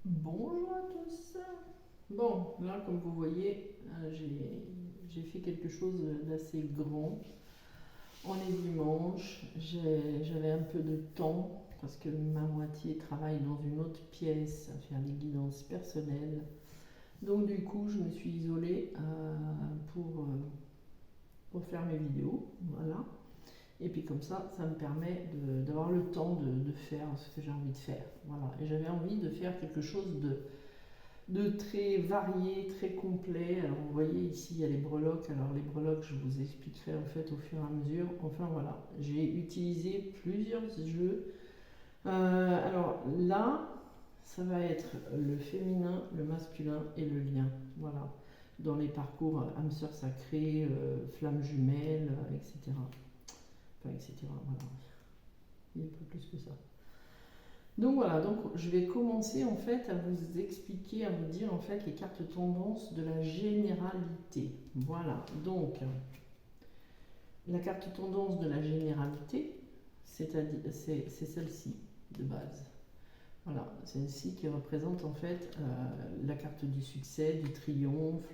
Bonjour à tous. Bon, là, comme vous voyez, j'ai fait quelque chose d'assez grand. On est dimanche, j'avais un peu de temps parce que ma moitié travaille dans une autre pièce à faire des guidances personnelles. Donc du coup, je me suis isolée pour faire mes vidéos. Voilà. Et puis comme ça me permet d'avoir le temps de faire ce que j'ai envie de faire. Voilà. Et j'avais envie de faire quelque chose de très varié, très complet. Alors vous voyez ici il y a les breloques. Alors les breloques je vous expliquerai en fait au fur et à mesure. Enfin voilà, j'ai utilisé plusieurs jeux. Alors là, ça va être le féminin, le masculin et le lien. Voilà. Dans les parcours âme sœur sacrée, flamme jumelle, etc. Enfin, etc. Voilà. Il n'y a pas plus que ça. Donc voilà, donc je vais commencer en fait à vous expliquer, à vous dire en fait les cartes tendances de la généralité. Voilà, donc la carte tendance de la généralité, c'est celle-ci de base. Voilà, celle-ci qui représente en fait la carte du succès, du triomphe.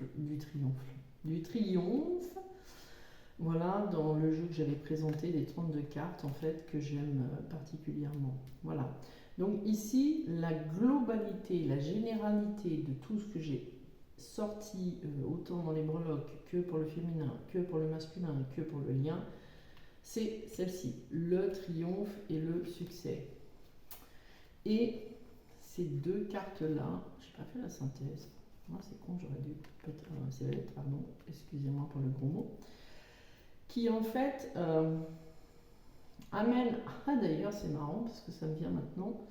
Voilà, dans le jeu que j'avais présenté, des 32 cartes en fait que j'aime particulièrement. Voilà. Donc ici, la globalité, la généralité de tout ce que j'ai sorti, autant dans les breloques que pour le féminin, que pour le masculin, que pour le lien, c'est celle-ci, le triomphe et le succès. Et ces deux cartes-là, je n'ai pas fait la synthèse. Ah, c'est con, j'aurais dû peut-être. C'est pardon, excusez-moi pour le gros mot. Qui en fait amène, ah d'ailleurs c'est marrant parce que ça me vient maintenant,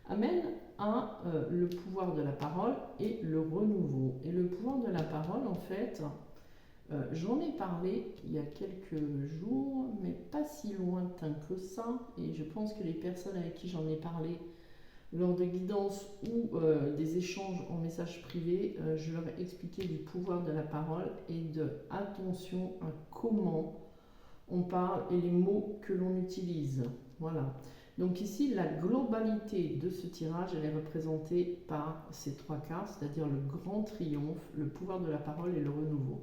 amène à le pouvoir de la parole et le renouveau. Et le pouvoir de la parole, en fait, j'en ai parlé il y a quelques jours, mais pas si lointain que ça. Et je pense que les personnes avec qui j'en ai parlé lors de guidances ou des échanges en message privé, je leur ai expliqué du pouvoir de la parole et de attention à comment on parle et les mots que l'on utilise. Voilà. Donc ici, la globalité de ce tirage, elle est représentée par ces trois cartes, c'est-à-dire le grand triomphe, le pouvoir de la parole et le renouveau.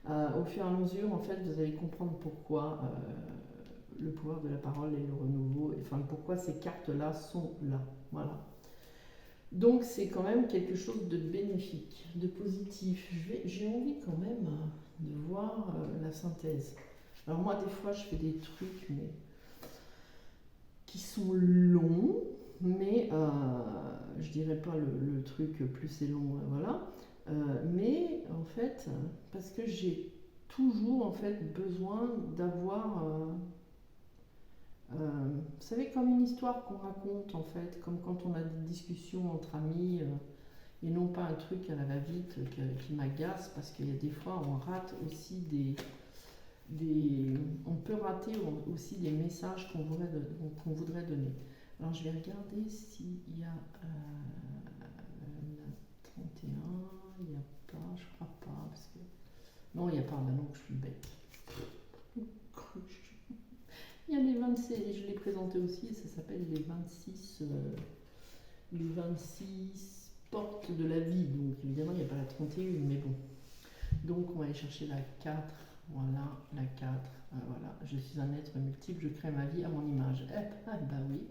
Au fur et à mesure, en fait, vous allez comprendre pourquoi le pouvoir de la parole et le renouveau, enfin pourquoi ces cartes-là sont là. Voilà. Donc c'est quand même quelque chose de bénéfique, de positif. J'ai envie quand même de voir la synthèse. Alors moi, des fois, je fais des trucs mais qui sont longs, mais je dirais pas le truc plus c'est long, voilà. Mais en fait, parce que j'ai toujours en fait besoin d'avoir, vous savez, comme une histoire qu'on raconte en fait, comme quand on a des discussions entre amis. Et non pas un truc à la va-vite qui m'agace parce qu'il y a des fois on rate aussi on peut rater aussi des messages qu'on voudrait donner. Alors je vais regarder s'il y a la 31, il n'y a pas, je crois pas, parce que... Non, il n'y a pas, maintenant que je suis bête. Il y a les 26, je l'ai présenté aussi, ça s'appelle les 26 portes de la vie, donc évidemment il n'y a pas la 31, mais bon. Donc on va aller chercher la 4. Voilà, la 4. Voilà, je suis un être multiple, je crée ma vie à mon image.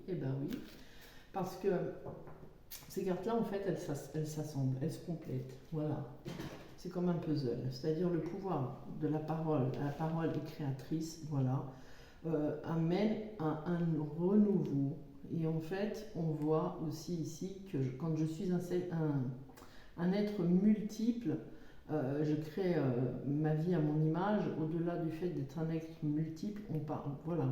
Eh bah oui. Parce que ces cartes-là, en fait, elles s'assemblent, elles se complètent. Voilà. C'est comme un puzzle. C'est-à-dire le pouvoir de la parole est créatrice, voilà, amène à un renouveau. Et en fait, on voit aussi ici que quand je suis un être multiple, je crée ma vie à mon image, au-delà du fait d'être un être multiple, on parle, voilà.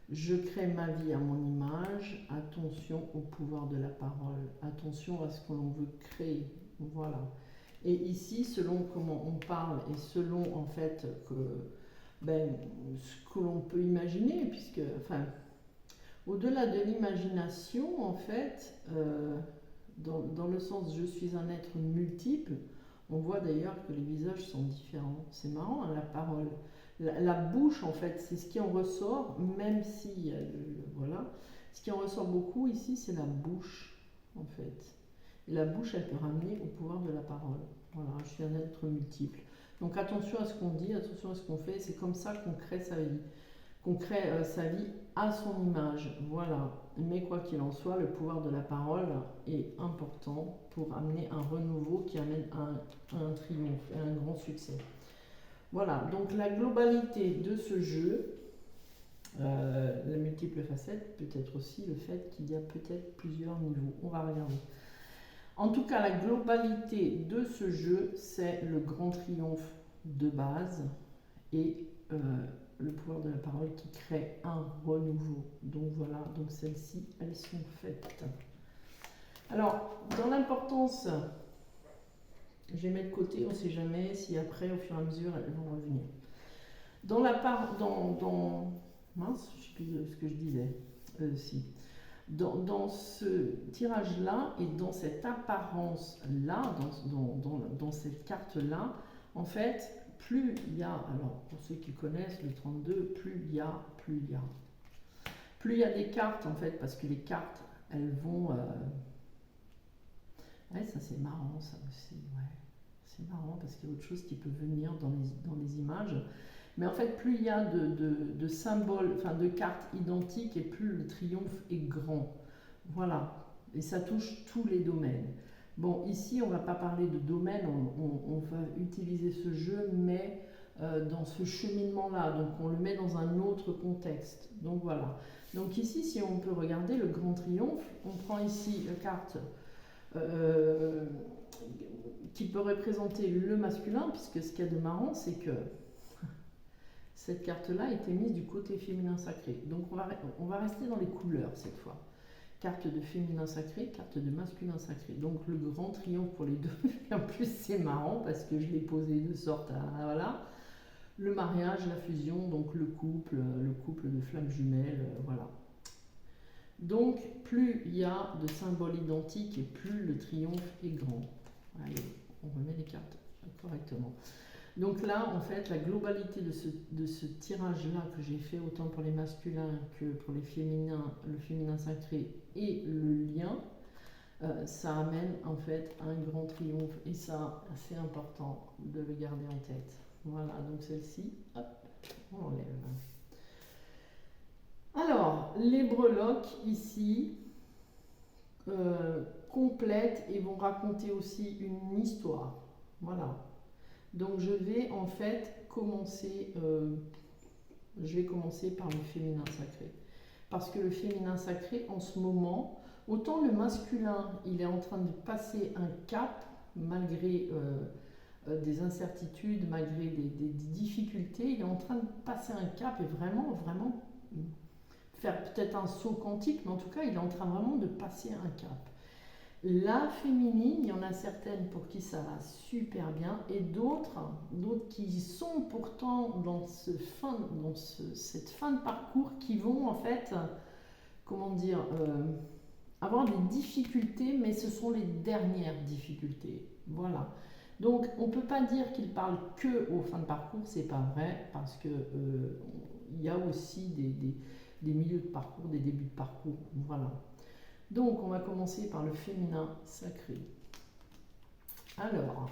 Je crée ma vie à mon image, attention au pouvoir de la parole, attention à ce que l'on veut créer, voilà. Et ici, selon comment on parle et selon en fait ce que l'on peut imaginer, puisque, enfin, au-delà de l'imagination, en fait, dans le sens je suis un être multiple, on voit d'ailleurs que les visages sont différents. C'est marrant, hein, la parole. La bouche, en fait, c'est ce qui en ressort, même si, voilà, ce qui en ressort beaucoup ici, c'est la bouche, en fait. Et la bouche, elle peut ramener au pouvoir de la parole. Voilà, je suis un être multiple. Donc attention à ce qu'on dit, attention à ce qu'on fait. C'est comme ça qu'on crée sa vie. Qu'on crée sa vie à son image. Voilà. Mais quoi qu'il en soit, le pouvoir de la parole est important pour amener un renouveau qui amène un triomphe et un grand succès. Voilà, donc la globalité de ce jeu, la multiple facette, peut-être aussi le fait qu'il y a peut-être plusieurs niveaux. On va regarder. En tout cas, la globalité de ce jeu, c'est le grand triomphe de base et le pouvoir de la parole qui crée un renouveau. Donc voilà, donc celles-ci, elles sont faites. Alors, dans l'importance, je les mets de côté, on ne sait jamais si après, au fur et à mesure, elles vont revenir. Dans la part, mince, je ne sais plus ce que je disais, si. Dans ce tirage-là et dans cette apparence-là, dans cette carte-là, en fait, plus il y a, alors pour ceux qui connaissent le 32, plus il y a des cartes en fait, parce que les cartes, elles vont... Ouais, ça c'est marrant ça aussi, ouais. C'est marrant parce qu'il y a autre chose qui peut venir dans les images. Mais en fait, plus il y a de symboles, enfin de cartes identiques, et plus le triomphe est grand. Voilà. Et ça touche tous les domaines. Bon, ici, on ne va pas parler de domaine, on va utiliser ce jeu, mais dans ce cheminement-là. Donc, on le met dans un autre contexte. Donc, voilà. Donc, ici, si on peut regarder le grand triomphe, on prend ici la carte qui peut représenter le masculin, puisque ce qu'il y a de marrant, c'est que cette carte-là a été mise du côté féminin sacré. Donc on va rester dans les couleurs cette fois. Carte de féminin sacré, carte de masculin sacré. Donc le grand triomphe pour les deux. Et en plus c'est marrant parce que je l'ai posé de sorte à... Voilà. Le mariage, la fusion, donc le couple de flammes jumelles, voilà. Donc plus il y a de symboles identiques et plus le triomphe est grand. Allez, on remet les cartes correctement. Donc là, en fait, la globalité de ce tirage-là que j'ai fait, autant pour les masculins que pour les féminins, le féminin sacré et le lien, ça amène en fait un grand triomphe. Et ça, c'est important de le garder en tête. Voilà, donc celle-ci, hop, on l'enlève. Alors, les breloques ici complètent et vont raconter aussi une histoire. Voilà. Donc je vais en fait commencer par le féminin sacré. Parce que le féminin sacré, en ce moment, autant le masculin, il est en train de passer un cap, malgré des incertitudes, malgré des difficultés, il est en train de passer un cap et vraiment faire peut-être un saut quantique, mais en tout cas, il est en train vraiment de passer un cap. La féminine, il y en a certaines pour qui ça va super bien et d'autres qui sont pourtant dans cette fin de parcours qui vont en fait, comment dire, avoir des difficultés, mais ce sont les dernières difficultés. Voilà. Donc on ne peut pas dire qu'ils parlent que aux fins de parcours, c'est pas vrai, parce que il y a aussi des milieux de parcours, des débuts de parcours. Voilà. Donc, on va commencer par le féminin sacré. Alors,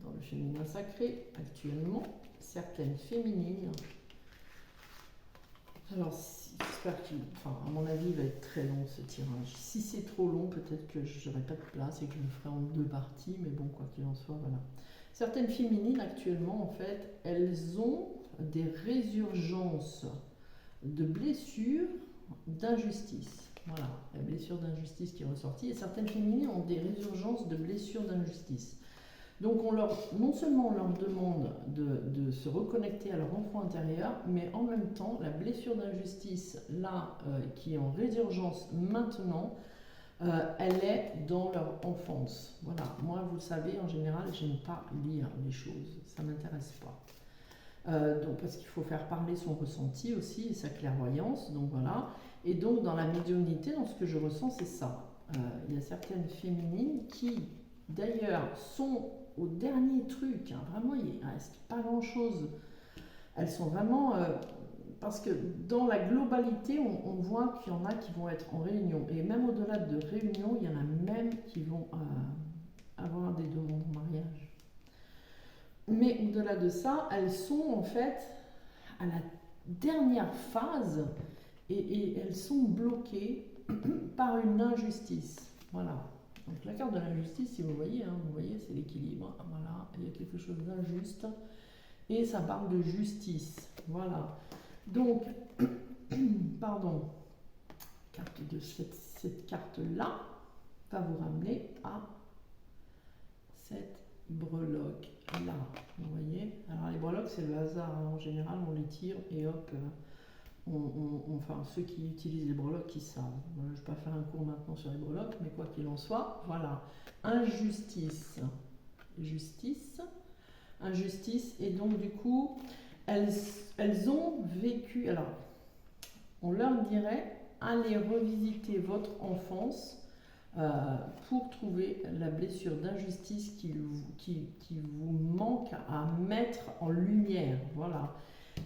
dans le féminin sacré, actuellement, certaines féminines. Alors, j'espère qu'il, à mon avis, il va être très long ce tirage. Si c'est trop long, peut-être que je n'aurai pas de place et que je le ferai en 2 parties, mais bon, quoi qu'il en soit, voilà. Certaines féminines, actuellement, en fait, elles ont des résurgences de blessures, d'injustice. Voilà, la blessure d'injustice qui est ressortie. Et certaines féminines ont des résurgences de blessures d'injustice. Donc non seulement on leur demande de se reconnecter à leur enfant intérieur, mais en même temps, la blessure d'injustice, là, qui est en résurgence maintenant, elle est dans leur enfance. Voilà, moi, vous le savez, en général, j'aime pas lire les choses. Ça m'intéresse pas. Donc, parce qu'il faut faire parler son ressenti aussi et sa clairvoyance. Donc voilà. Et donc, dans la médiumnité, dans ce que je ressens, c'est ça. Il y a certaines féminines qui, d'ailleurs, sont au dernier truc. Hein, vraiment, il ne reste pas grand-chose. Elles sont vraiment... parce que dans la globalité, on voit qu'il y en a qui vont être en réunion. Et même au-delà de réunion, il y en a même qui vont au-delà de ça, elles sont en fait à la dernière phase et elles sont bloquées par une injustice. Voilà. Donc la carte de l'injustice, si vous voyez, c'est l'équilibre. Voilà, il y a quelque chose d'injuste et ça parle de justice. Voilà. Donc, pardon, carte de cette carte-là va vous ramener à cette breloque-là. Vous voyez? Alors les breloques, c'est le hasard. En général, on les tire et hop, enfin, ceux qui utilisent les breloques, qui savent. Je ne vais pas faire un cours maintenant sur les breloques, mais quoi qu'il en soit, voilà. Injustice. Justice. Injustice. Et donc, du coup, elles ont vécu... Alors, on leur dirait, allez revisiter votre enfance pour trouver la blessure d'injustice qui vous manque à mettre en lumière. Voilà.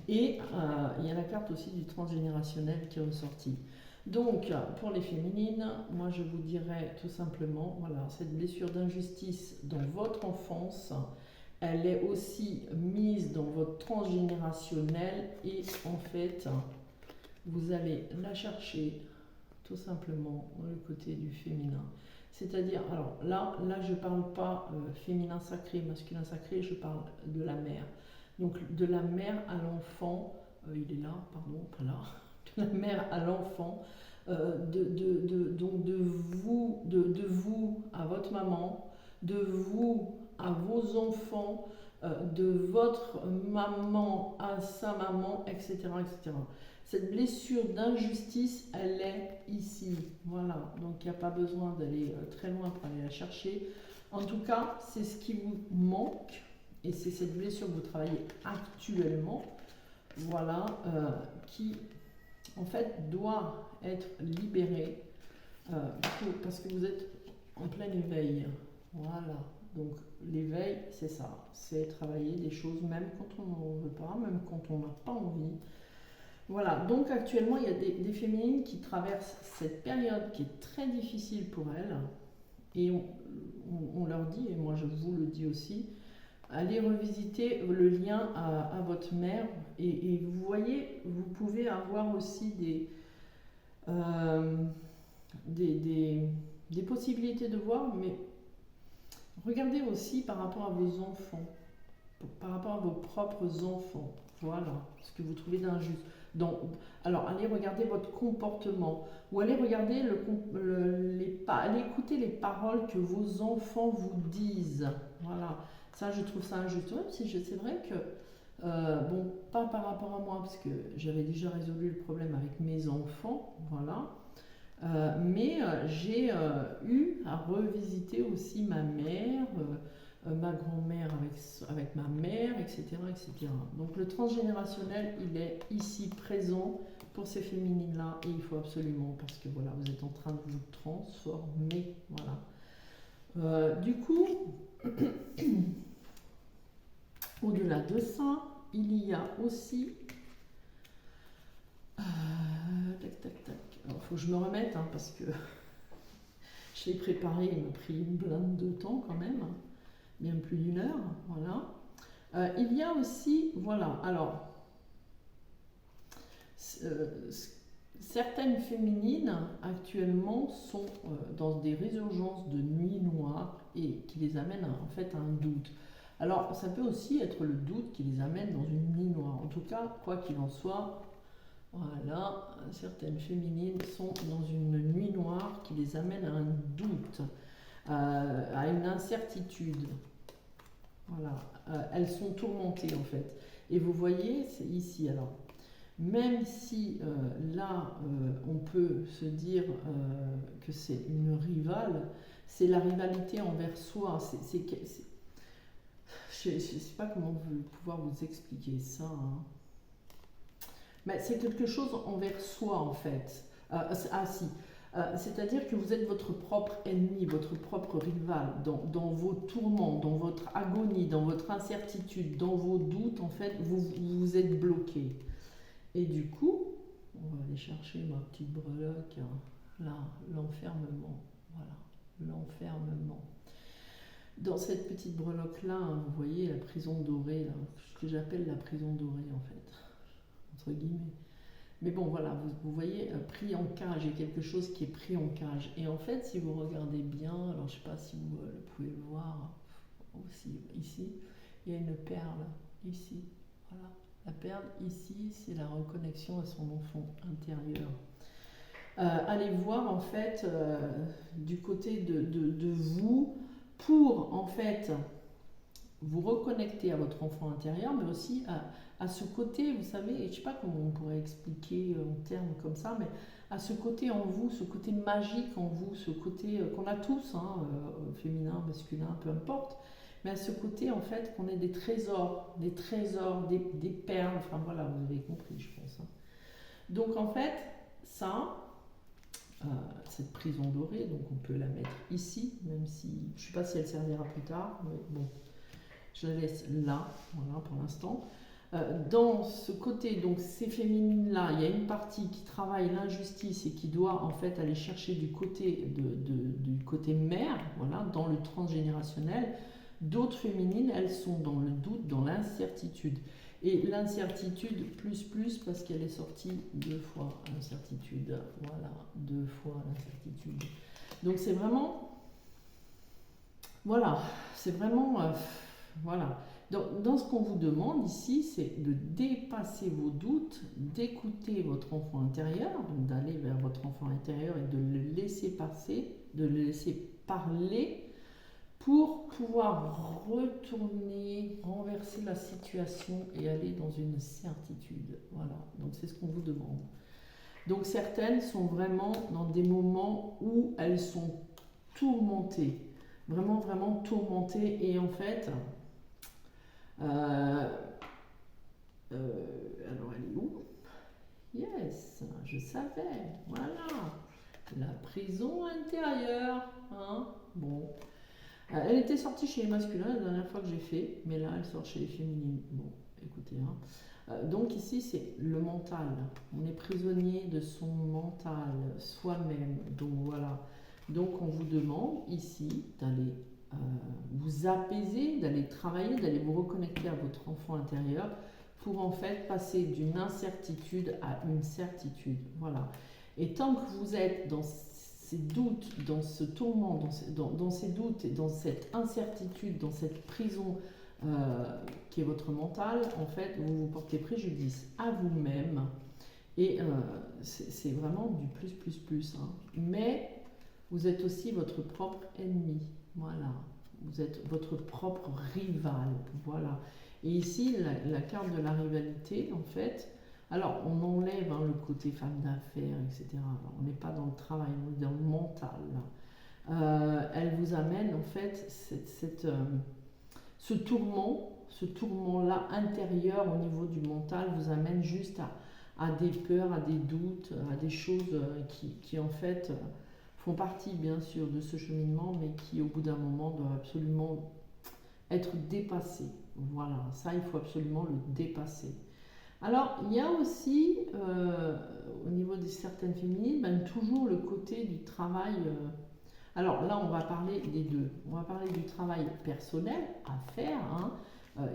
Et il y a la carte aussi du transgénérationnel qui est ressortie. Donc, pour les féminines, moi je vous dirais tout simplement, voilà, cette blessure d'injustice dans votre enfance, elle est aussi mise dans votre transgénérationnel et en fait, vous allez la chercher tout simplement dans le côté du féminin. C'est-à-dire, alors là je ne parle pas féminin sacré, masculin sacré, je parle de la mère. Donc de la mère à l'enfant, il est là, pardon, pas là, de la mère à l'enfant, donc de vous à votre maman, de vous à vos enfants, de votre maman à sa maman, etc., etc. Cette blessure d'injustice, elle est ici. Voilà, donc il n'y a pas besoin d'aller très loin pour aller la chercher. En tout cas, c'est ce qui vous manque et c'est cette blessure que vous travaillez actuellement, voilà, qui en fait doit être libérée parce que vous êtes en plein éveil. Voilà, donc l'éveil, c'est ça, c'est travailler des choses même quand on n'en veut pas, même quand on n'a pas envie. Voilà, donc actuellement, il y a des féminines qui traversent cette période qui est très difficile pour elles. Et on leur dit, et moi je vous le dis aussi, allez revisiter le lien à votre mère. Et vous voyez, vous pouvez avoir aussi des possibilités de voir, mais regardez aussi par rapport à vos enfants, par rapport à vos propres enfants. Voilà, ce que vous trouvez d'injuste. Donc, alors, allez regarder votre comportement ou allez regarder allez écouter les paroles que vos enfants vous disent. Voilà, ça, je trouve ça injuste. Ouais, c'est vrai que, bon, pas par rapport à moi, parce que j'avais déjà résolu le problème avec mes enfants, voilà. Mais j'ai eu à revisiter aussi ma mère, ma grand-mère avec ma mère, etc., etc. Donc le transgénérationnel, il est ici présent pour ces féminines-là et il faut absolument, parce que voilà, vous êtes en train de vous transformer, voilà. Du coup, au-delà de ça, il y a aussi... tac, tac, tac. Alors, il faut que je me remette, hein, parce que je l'ai préparé, il m'a pris une blinde de temps quand même, bien plus d'1 heure, voilà. Il y a aussi, voilà, alors, certaines féminines actuellement sont dans des résurgences de nuit noire et qui les amènent en fait à un doute. Alors, ça peut aussi être le doute qui les amène dans une nuit noire. En tout cas, quoi qu'il en soit, voilà, certaines féminines sont dans une nuit noire qui les amène à un doute, à une incertitude. Voilà, elles sont tourmentées en fait. Et vous voyez, c'est ici alors. Même si là, on peut se dire que c'est une rivale, c'est la rivalité envers soi. Je ne sais pas comment pouvoir vous expliquer ça. Hein. Mais c'est quelque chose envers soi en fait. Si. C'est-à-dire que vous êtes votre propre ennemi, votre propre rival, dans vos tourments, dans votre agonie, dans votre incertitude, dans vos doutes, en fait, vous êtes bloqué. Et du coup, on va aller chercher ma petite breloque, hein, là, l'enfermement, voilà, l'enfermement. Dans cette petite breloque-là, hein, vous voyez la prison dorée, là, ce que j'appelle la prison dorée en fait, entre guillemets. Mais bon, voilà, vous voyez, pris en cage, il y a quelque chose qui est pris en cage. Et en fait, si vous regardez bien, alors je ne sais pas si vous le pouvez le voir aussi ici, il y a une perle ici. Voilà, la perle ici, c'est la reconnexion à son enfant intérieur. Allez voir en fait du côté de vous pour en fait vous reconnecter à votre enfant intérieur, mais aussi à ce côté, vous savez, je ne sais pas comment on pourrait expliquer en termes comme ça, mais à ce côté en vous, ce côté magique en vous, ce côté qu'on a tous, hein, féminin, masculin, peu importe, mais à ce côté en fait qu'on est des trésors, des perles, enfin voilà, vous avez compris, je pense. Hein. Donc en fait, ça, cette prison dorée, donc on peut la mettre ici, même si je ne sais pas si elle servira plus tard, mais bon, je la laisse là, voilà pour l'instant. Dans ce côté, donc ces féminines-là, il y a une partie qui travaille l'injustice et qui doit en fait aller chercher du côté, du côté mère, voilà, dans le transgénérationnel. D'autres féminines, elles sont dans le doute, dans l'incertitude. Et l'incertitude plus parce qu'elle est sortie 2 fois l'incertitude. Voilà, 2 fois l'incertitude. Donc c'est vraiment, voilà, c'est vraiment, voilà. Dans ce qu'on vous demande ici, c'est de dépasser vos doutes, d'écouter votre enfant intérieur, donc d'aller vers votre enfant intérieur et de le laisser passer, de le laisser parler pour pouvoir retourner, renverser la situation et aller dans une certitude. Voilà, donc c'est ce qu'on vous demande. Donc certaines sont vraiment dans des moments où elles sont tourmentées, vraiment tourmentées, et en fait, alors elle est où? Yes, je savais, voilà, la prison intérieure, hein, bon. Elle était sortie chez les masculins la dernière fois que j'ai fait, mais là elle sort chez les féminines. Bon, écoutez, hein. Donc ici c'est le mental. On est prisonnier de son mental, soi-même. Donc voilà. Donc on vous demande ici d'aller vous apaiser, d'aller travailler, d'aller vous reconnecter à votre enfant intérieur pour en fait passer d'une incertitude à une certitude. Voilà. Et tant que vous êtes dans ces doutes, dans ce tourment, dans ces doutes et dans cette incertitude, dans cette prison qui est votre mental, en fait, vous vous portez préjudice à vous-même. Et c'est vraiment du plus. Hein. Mais vous êtes aussi votre propre ennemi. Voilà. Vous êtes votre propre rival. Voilà. Et ici, la carte de la rivalité, en fait, alors on enlève hein, le côté femme d'affaires, etc. Alors, on n'est pas dans le travail, on est dans le mental. Elle vous amène, en fait, ce tourment-là intérieur au niveau du mental vous amène juste à des peurs, à des doutes, à des choses qui en fait font partie bien sûr de ce cheminement, mais qui au bout d'un moment doivent absolument être dépassées. Voilà, ça il faut absolument le dépasser. Alors il y a aussi au niveau de certaines féminines, ben, toujours le côté du travail. Alors là on va parler des deux. On va parler du travail personnel à faire, hein,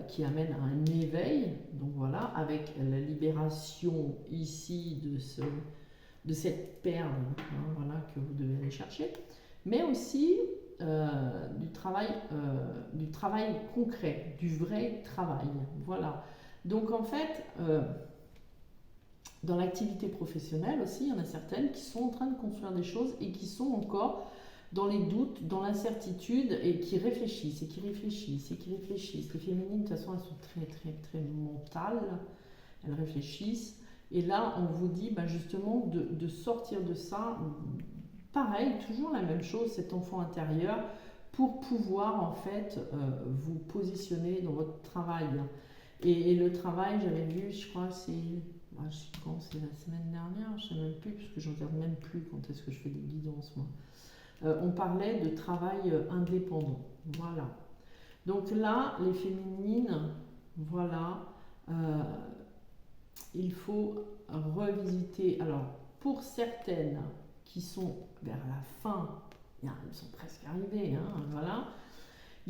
qui amène à un éveil, donc voilà, avec la libération ici de cette perle hein, voilà, que vous devez aller chercher, mais aussi du travail concret, du vrai travail. Voilà. Donc en fait, dans l'activité professionnelle aussi, il y en a certaines qui sont en train de construire des choses et qui sont encore dans les doutes, dans l'incertitude et qui réfléchissent. Les féminines, de toute façon, elles sont très mentales, elles réfléchissent. Et là, on vous dit bah, justement de sortir de ça. Pareil, toujours la même chose, cet enfant intérieur, pour pouvoir en fait vous positionner dans votre travail. Et le travail, j'avais vu, je crois, c'est la semaine dernière, je ne sais même plus, parce que je ne regarde même plus quand est-ce que je fais des guidances, moi. On parlait de travail indépendant. Voilà. Donc là, les féminines, voilà, il faut revisiter. Alors, pour certaines qui sont vers la fin, elles sont presque arrivées, hein, voilà.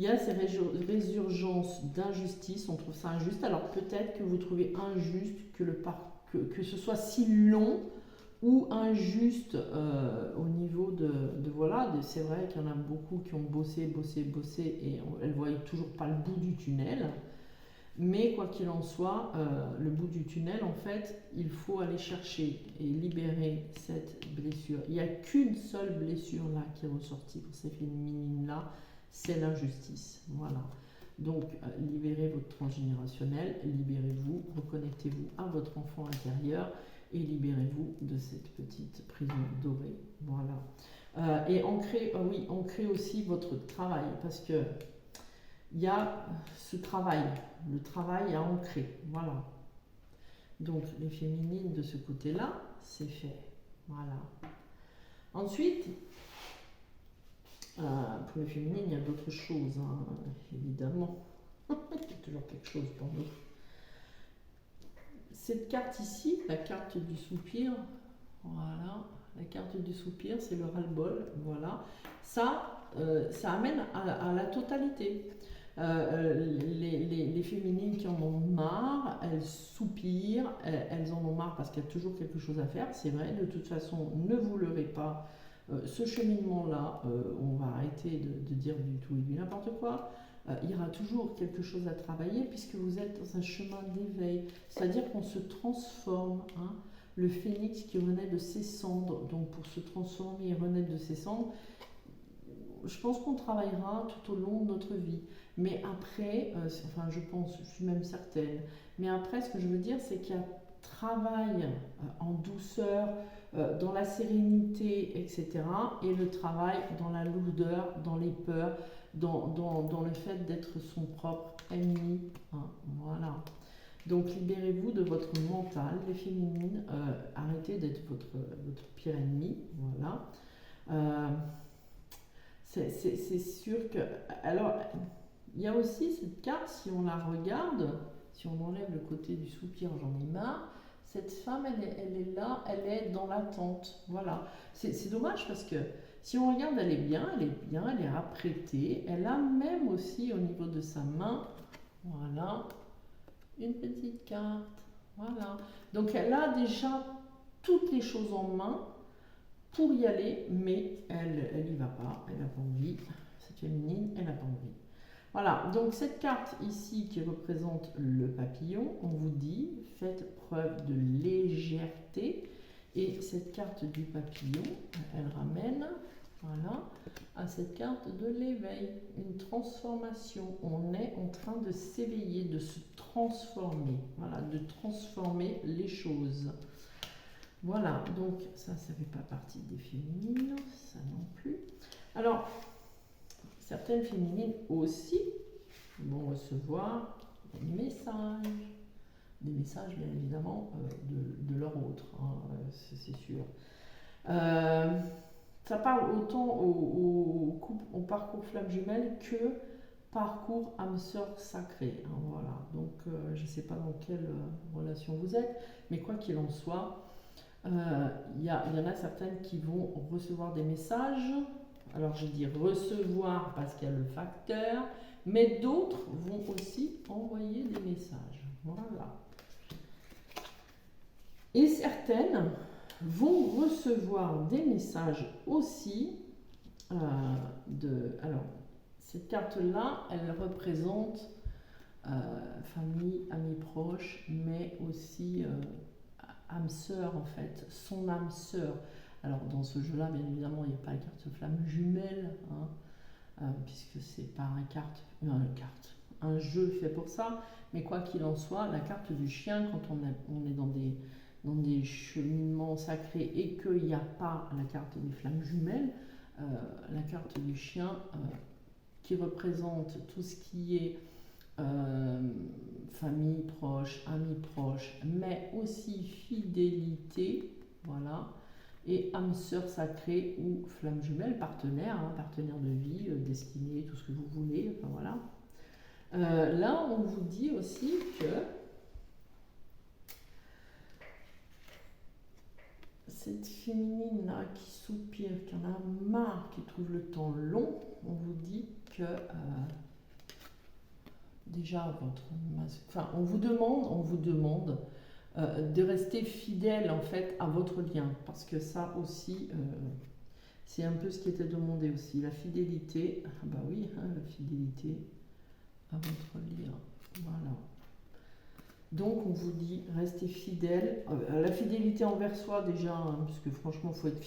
Il y a ces résurgences d'injustice, on trouve ça injuste. Alors peut-être que vous trouvez injuste que ce soit si long ou injuste au niveau voilà, c'est vrai qu'il y en a beaucoup qui ont bossé et elles ne voient toujours pas le bout du tunnel. Mais quoi qu'il en soit, le bout du tunnel, en fait, il faut aller chercher et libérer cette blessure. Il n'y a qu'une seule blessure là qui est ressortie pour ces féminines-là, c'est l'injustice. Voilà. Donc, libérez votre transgénérationnel, libérez-vous, reconnectez-vous à votre enfant intérieur et libérez-vous de cette petite prison dorée. Voilà. Et ancrez aussi votre travail, parce que il y a ce travail, le travail à ancrer. Voilà. Donc, les féminines de ce côté-là, c'est fait. Voilà. Ensuite, pour les féminines, il y a d'autres choses, hein, évidemment. Il y a toujours quelque chose pour nous. Cette carte ici, la carte du soupir, voilà, la carte du soupir, c'est le ras-le-bol, voilà. Ça amène à la totalité. Les féminines qui en ont marre, elles soupirent, elles en ont marre parce qu'il y a toujours quelque chose à faire, c'est vrai, de toute façon, ne vous leurrez pas. Ce cheminement-là, on va arrêter de dire du tout et du n'importe quoi. Il y aura toujours quelque chose à travailler puisque vous êtes dans un chemin d'éveil, c'est-à-dire qu'on se transforme, hein. Le phénix qui renaît de ses cendres, donc pour se transformer et renaître de ses cendres, je pense qu'on travaillera tout au long de notre vie. Mais après, enfin je pense, je suis même certaine, mais après ce que je veux dire c'est qu'il y a travail en douceur, dans la sérénité, etc. Et le travail dans la lourdeur, dans les peurs, dans le fait d'être son propre ennemi. Hein, voilà. Donc libérez-vous de votre mental, les féminines, arrêtez d'être votre pire ennemi. Voilà. C'est sûr que... Alors, il y a aussi cette carte, si on la regarde, si on enlève le côté du soupir, j'en ai marre, cette femme, elle est là, elle est dans l'attente. Voilà. C'est dommage parce que si on regarde, elle est bien, elle est apprêtée. Elle a même aussi au niveau de sa main, voilà, une petite carte. Voilà. Donc elle a déjà toutes les choses en main pour y aller, mais elle n'y va pas, elle n'a pas envie. Cette féminine, elle n'a pas envie. Voilà, donc cette carte ici qui représente le papillon, on vous dit, faites preuve de légèreté. Et cette carte du papillon, elle ramène, voilà, à cette carte de l'éveil, une transformation. On est en train de s'éveiller, de se transformer, voilà, de transformer les choses. Voilà, donc ça ne fait pas partie des féminines, ça non plus. Alors, certaines féminines aussi vont recevoir des messages bien évidemment de leur autre, hein, c'est sûr. Ça parle autant au parcours flamme jumelle que parcours âme sœur sacrée. Hein, voilà, donc je ne sais pas dans quelle relation vous êtes, mais quoi qu'il en soit, il y en a certaines qui vont recevoir des messages. Alors je dis recevoir parce qu'il y a le facteur, mais d'autres vont aussi envoyer des messages. Voilà. Et certaines vont recevoir des messages aussi Alors, cette carte-là, elle représente famille, amis proches, mais aussi âme sœur en fait, son âme sœur. Alors dans ce jeu-là, bien évidemment, il n'y a pas la carte flamme jumelle, hein, puisque c'est pas un jeu fait pour ça. Mais quoi qu'il en soit, la carte du chien, quand on est dans des cheminements sacrés et qu'il n'y a pas la carte des flammes jumelles, la carte du chien qui représente tout ce qui est famille proche, amis proches, mais aussi fidélité, voilà, et âme sœur sacrée ou flamme jumelle, partenaire, hein, partenaire de vie, destinée, tout ce que vous voulez, enfin voilà. Là, on vous dit aussi que cette féminine là qui soupire, qui en a marre, qui trouve le temps long, on vous dit que déjà votre enfin, on vous demande de rester fidèle en fait à votre lien, parce que ça aussi, c'est un peu ce qui était demandé aussi, la fidélité. Ah bah oui, hein, la fidélité à votre lien. Voilà. Donc on vous dit restez fidèle. La fidélité envers soi déjà, hein, parce que franchement il faut être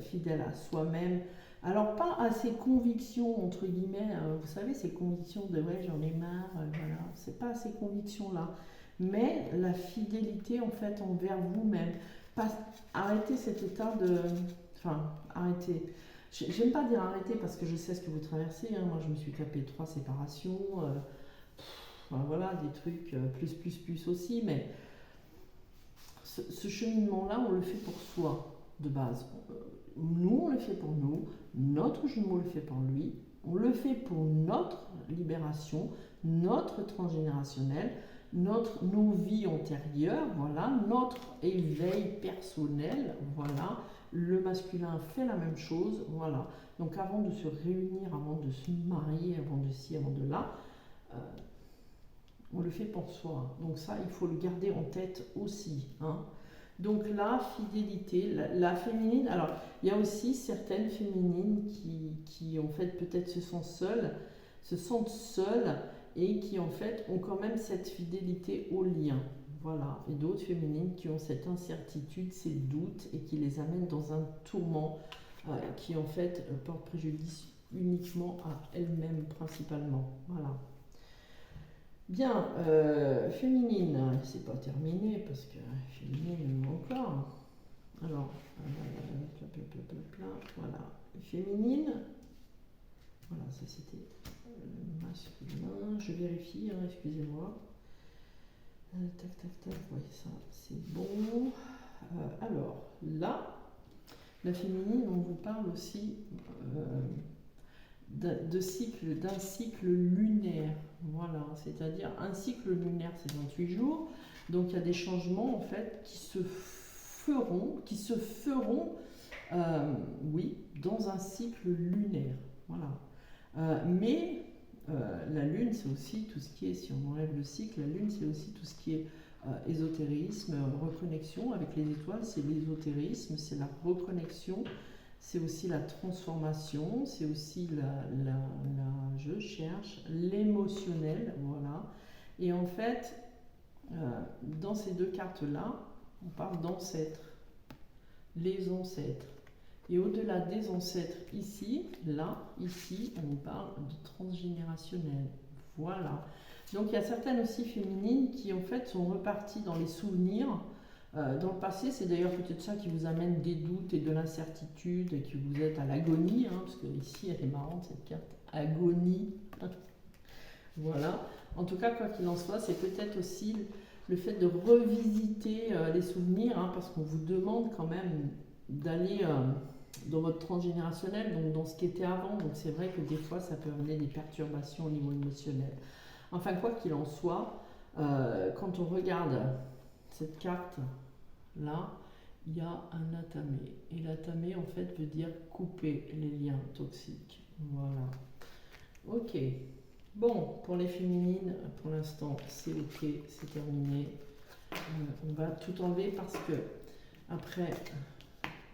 fidèle à soi-même. Alors pas à ses convictions entre guillemets, vous savez ces convictions de ouais j'en ai marre, voilà, c'est pas à ces convictions-là. Mais la fidélité en fait envers vous-même. Arrêtez cet état de... Enfin, arrêtez. J'aime pas dire arrêter parce que je sais ce que vous traversez, hein. Moi je me suis tapé 3 séparations. Enfin, voilà, des trucs plus aussi, mais ce cheminement-là, on le fait pour soi, de base. Nous, on le fait pour nous, notre jumeau le fait pour lui, on le fait pour notre libération, notre transgénérationnel, nos vies antérieures, voilà, notre éveil personnel, voilà. Le masculin fait la même chose, voilà. Donc avant de se réunir, avant de se marier, avant de ci, avant de là, on le fait pour soi. Donc ça, il faut le garder en tête aussi, hein. Donc la fidélité, la féminine, alors il y a aussi certaines féminines qui en fait peut-être se sentent seules et qui en fait ont quand même cette fidélité au lien. Voilà. Et d'autres féminines qui ont cette incertitude, ces doutes et qui les amènent dans un tourment qui en fait porte préjudice uniquement à elles-mêmes principalement. Voilà. Bien, féminine, c'est pas terminé parce que féminine encore. Alors, voilà, féminine, voilà, ça c'était masculin, je vérifie, hein, excusez-moi. Tac, tac, tac, oui, ça c'est bon. Alors, là, la féminine, on vous parle aussi d'un cycle lunaire. Voilà, c'est-à-dire un cycle lunaire, c'est 28 jours. Donc il y a des changements en fait qui se feront, oui, dans un cycle lunaire. Voilà. Mais la lune, c'est aussi tout ce qui est, si on enlève le cycle, la lune, c'est aussi tout ce qui est ésotérisme, reconnexion avec les étoiles, c'est l'ésotérisme, c'est la reconnexion. C'est aussi la transformation, c'est aussi je cherche, l'émotionnel, voilà. Et en fait, dans ces deux cartes-là, on parle d'ancêtres, les ancêtres. Et au-delà des ancêtres, ici, on parle de transgénérationnel, voilà. Donc il y a certaines aussi féminines qui en fait sont reparties dans les souvenirs. Dans le passé, c'est d'ailleurs peut-être ça qui vous amène des doutes et de l'incertitude et que vous êtes à l'agonie, hein, parce que ici elle est marrante cette carte, agonie. Voilà. En tout cas, quoi qu'il en soit, c'est peut-être aussi le fait de revisiter les souvenirs, hein, parce qu'on vous demande quand même d'aller dans votre transgénérationnel, donc dans ce qui était avant. Donc c'est vrai que des fois, ça peut amener des perturbations au niveau émotionnel. Enfin, quoi qu'il en soit, quand on regarde cette carte là, il y a un atamé. Et l'atamé, en fait, veut dire couper les liens toxiques. Voilà. Ok. Bon, pour les féminines, pour l'instant, c'est ok, c'est terminé. On va tout enlever parce que après,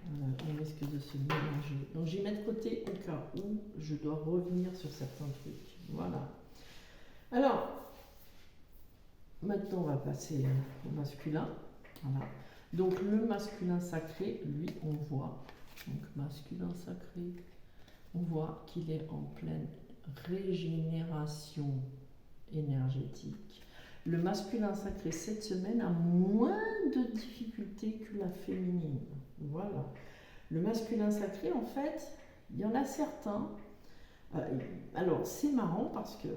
on risque de se mélanger. Donc, j'y mets de côté au cas où je dois revenir sur certains trucs. Voilà. Alors, maintenant, on va passer au masculin. Voilà. Donc le masculin sacré, lui, on voit, donc masculin sacré, on voit qu'il est en pleine régénération énergétique. Le masculin sacré cette semaine a moins de difficultés que la féminine. Voilà. Le masculin sacré, en fait, il y en a certains. Alors c'est marrant parce que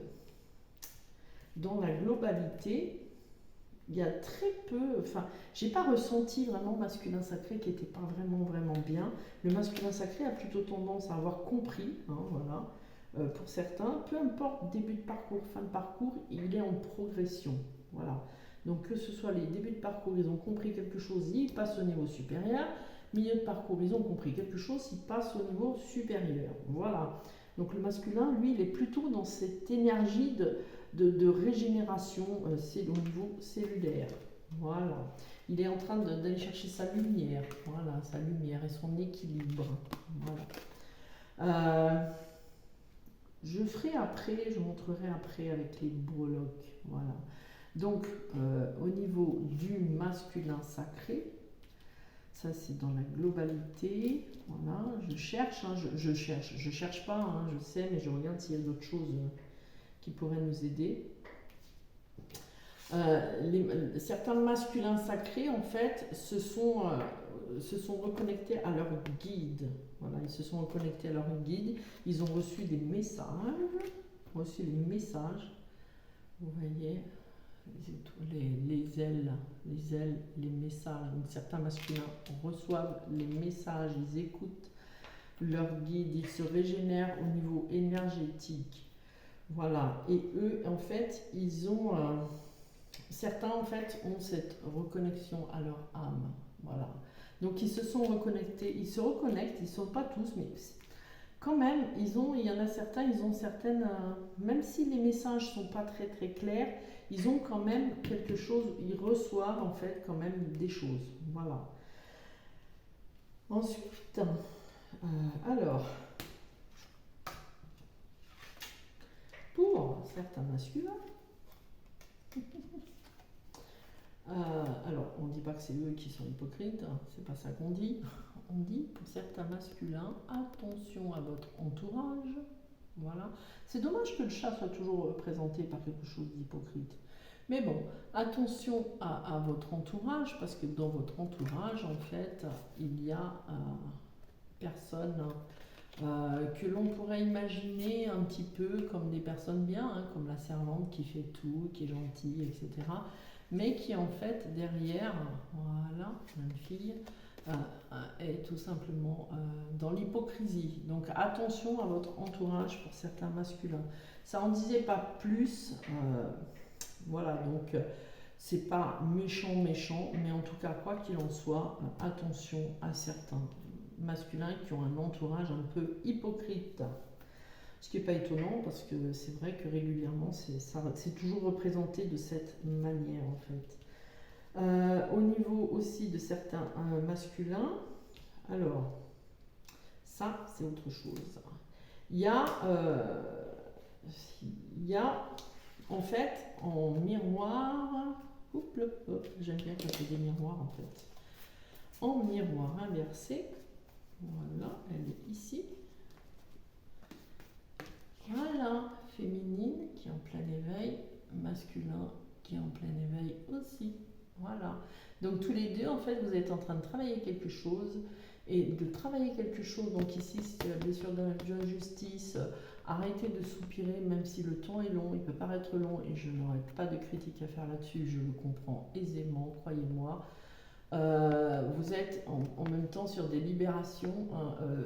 dans la globalité, il y a très peu, enfin, j'ai pas ressenti vraiment masculin sacré qui était pas vraiment bien. Le masculin sacré a plutôt tendance à avoir compris, hein, voilà, pour certains, peu importe début de parcours, fin de parcours, il est en progression, voilà. Donc que ce soit les débuts de parcours, ils ont compris quelque chose, ils passent au niveau supérieur. Milieu de parcours, ils ont compris quelque chose, ils passent au niveau supérieur, voilà. Donc le masculin, lui, il est plutôt dans cette énergie de régénération c'est au niveau cellulaire. Voilà. Il est en train d'aller chercher sa lumière. Voilà, sa lumière et son équilibre. Voilà. Je ferai après, je montrerai après avec les breloques. Voilà. Donc, au niveau du masculin sacré, ça c'est dans la globalité. Voilà, je cherche, hein, je cherche pas, hein, je sais, mais je regarde s'il y a d'autres choses qui pourraient nous aider. Certains masculins sacrés, en fait, se sont reconnectés à leur guide. Voilà, ils se sont reconnectés à leur guide. Ils ont reçu des messages. Vous voyez, les ailes, les messages. Donc, certains masculins reçoivent les messages, ils écoutent leur guide, ils se régénèrent au niveau énergétique. Voilà, et eux, en fait, ils ont... certains, en fait, ont cette reconnexion à leur âme. Voilà. Donc, ils se sont reconnectés, ils se reconnectent, ils ne sont pas tous, mais quand même, il y en a certains, ils ont certaines... même si les messages ne sont pas très très clairs, ils ont quand même quelque chose, ils reçoivent en fait quand même des choses. Voilà. Ensuite, alors, pour certains masculins, alors on ne dit pas que c'est eux qui sont hypocrites, hein, c'est pas ça qu'on dit. On dit pour certains masculins, attention à votre entourage. Voilà. C'est dommage que le chat soit toujours représenté par quelque chose d'hypocrite. Mais bon, attention à votre entourage, parce que dans votre entourage, en fait, il y a personnes que l'on pourrait imaginer un petit peu comme des personnes bien, hein, comme la servante qui fait tout, qui est gentille, etc. Mais qui en fait derrière, voilà, une fille, est tout simplement dans l'hypocrisie. Donc attention à votre entourage pour certains masculins. Ça en disait pas plus, voilà, donc c'est pas méchant, mais en tout cas, quoi qu'il en soit, attention à certains masculins qui ont un entourage un peu hypocrite. Ce qui n'est pas étonnant parce que c'est vrai que régulièrement c'est toujours représenté de cette manière en fait. Au niveau aussi de certains masculins, alors ça c'est autre chose. Il y a en fait en miroir, j'aime bien quand il y a des miroirs en fait. En miroir inversé, voilà, elle est ici. Voilà, féminine qui est en plein éveil, masculin qui est en plein éveil aussi. Voilà. Donc tous les deux, en fait, vous êtes en train de travailler quelque chose et de travailler quelque chose. Donc ici, c'est la blessure d'injustice. Arrêtez de soupirer, même si le temps est long, il peut paraître long et je n'aurai pas de critique à faire là-dessus, je le comprends aisément, croyez-moi. Vous êtes en même temps sur des libérations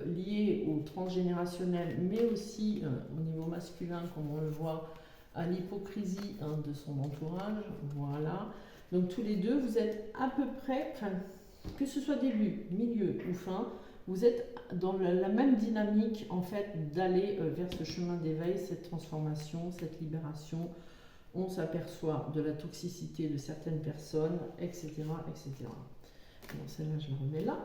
liées au transgénérationnel, mais aussi au niveau masculin, comme on le voit, à l'hypocrisie de son entourage. Voilà. Donc tous les deux, vous êtes à peu près, que ce soit début, milieu ou fin, vous êtes dans la même dynamique en fait d'aller vers ce chemin d'éveil, cette transformation, cette libération. On s'aperçoit de la toxicité de certaines personnes, etc. etc. Bon, celle-là, je la remets là.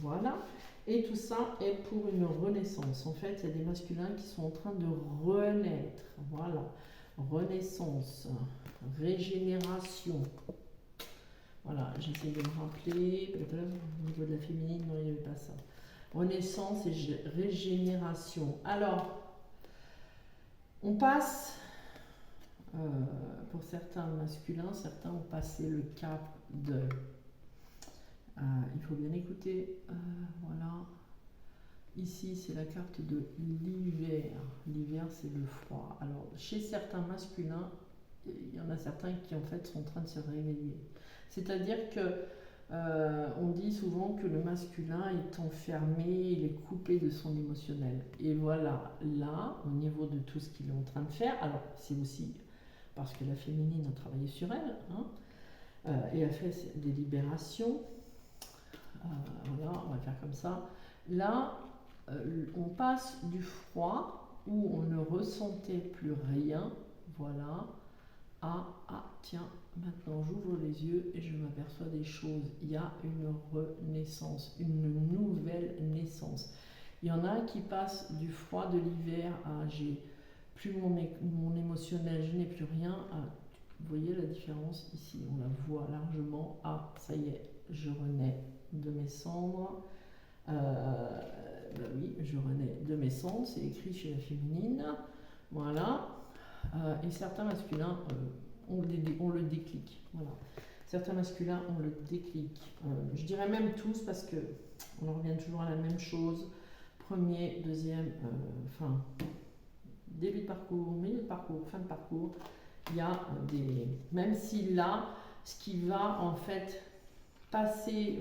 Voilà. Et tout ça est pour une renaissance. En fait, il y a des masculins qui sont en train de renaître. Voilà. Renaissance, régénération. Voilà, j'essaie de me rappeler. Au niveau de la féminine, non, il n'y avait pas ça. Renaissance et régénération. Alors, on passe, pour certains masculins, certains ont passé le cap de... il faut bien écouter, voilà. Ici, c'est la carte de l'hiver. L'hiver, c'est le froid. Alors, chez certains masculins, il y en a certains qui, en fait, sont en train de se réveiller. C'est-à-dire que on dit souvent que le masculin est enfermé, il est coupé de son émotionnel. Et voilà, là, au niveau de tout ce qu'il est en train de faire, alors, c'est aussi parce que la féminine a travaillé sur elle, hein, et a fait des libérations. Voilà, on va faire comme ça. Là, on passe du froid où on ne ressentait plus rien, voilà, à ah tiens, maintenant j'ouvre les yeux et je m'aperçois des choses. Il y a une renaissance, une nouvelle naissance. Il y en a qui passent du froid de l'hiver à j'ai plus mon émotionnel, je n'ai plus rien. À, vous voyez la différence ici, on la voit largement. Ah, ça y est, je renais de mes cendres. Ben oui, je renais de mes cendres, c'est écrit chez la féminine. Voilà. Et certains masculins ont le déclic. Voilà. Certains masculins ont le déclic. Je dirais même tous parce que on en revient toujours à la même chose. Premier, deuxième, fin, début de parcours, milieu de parcours, fin de parcours. Il y a des. Même si là, ce qui va en fait passer,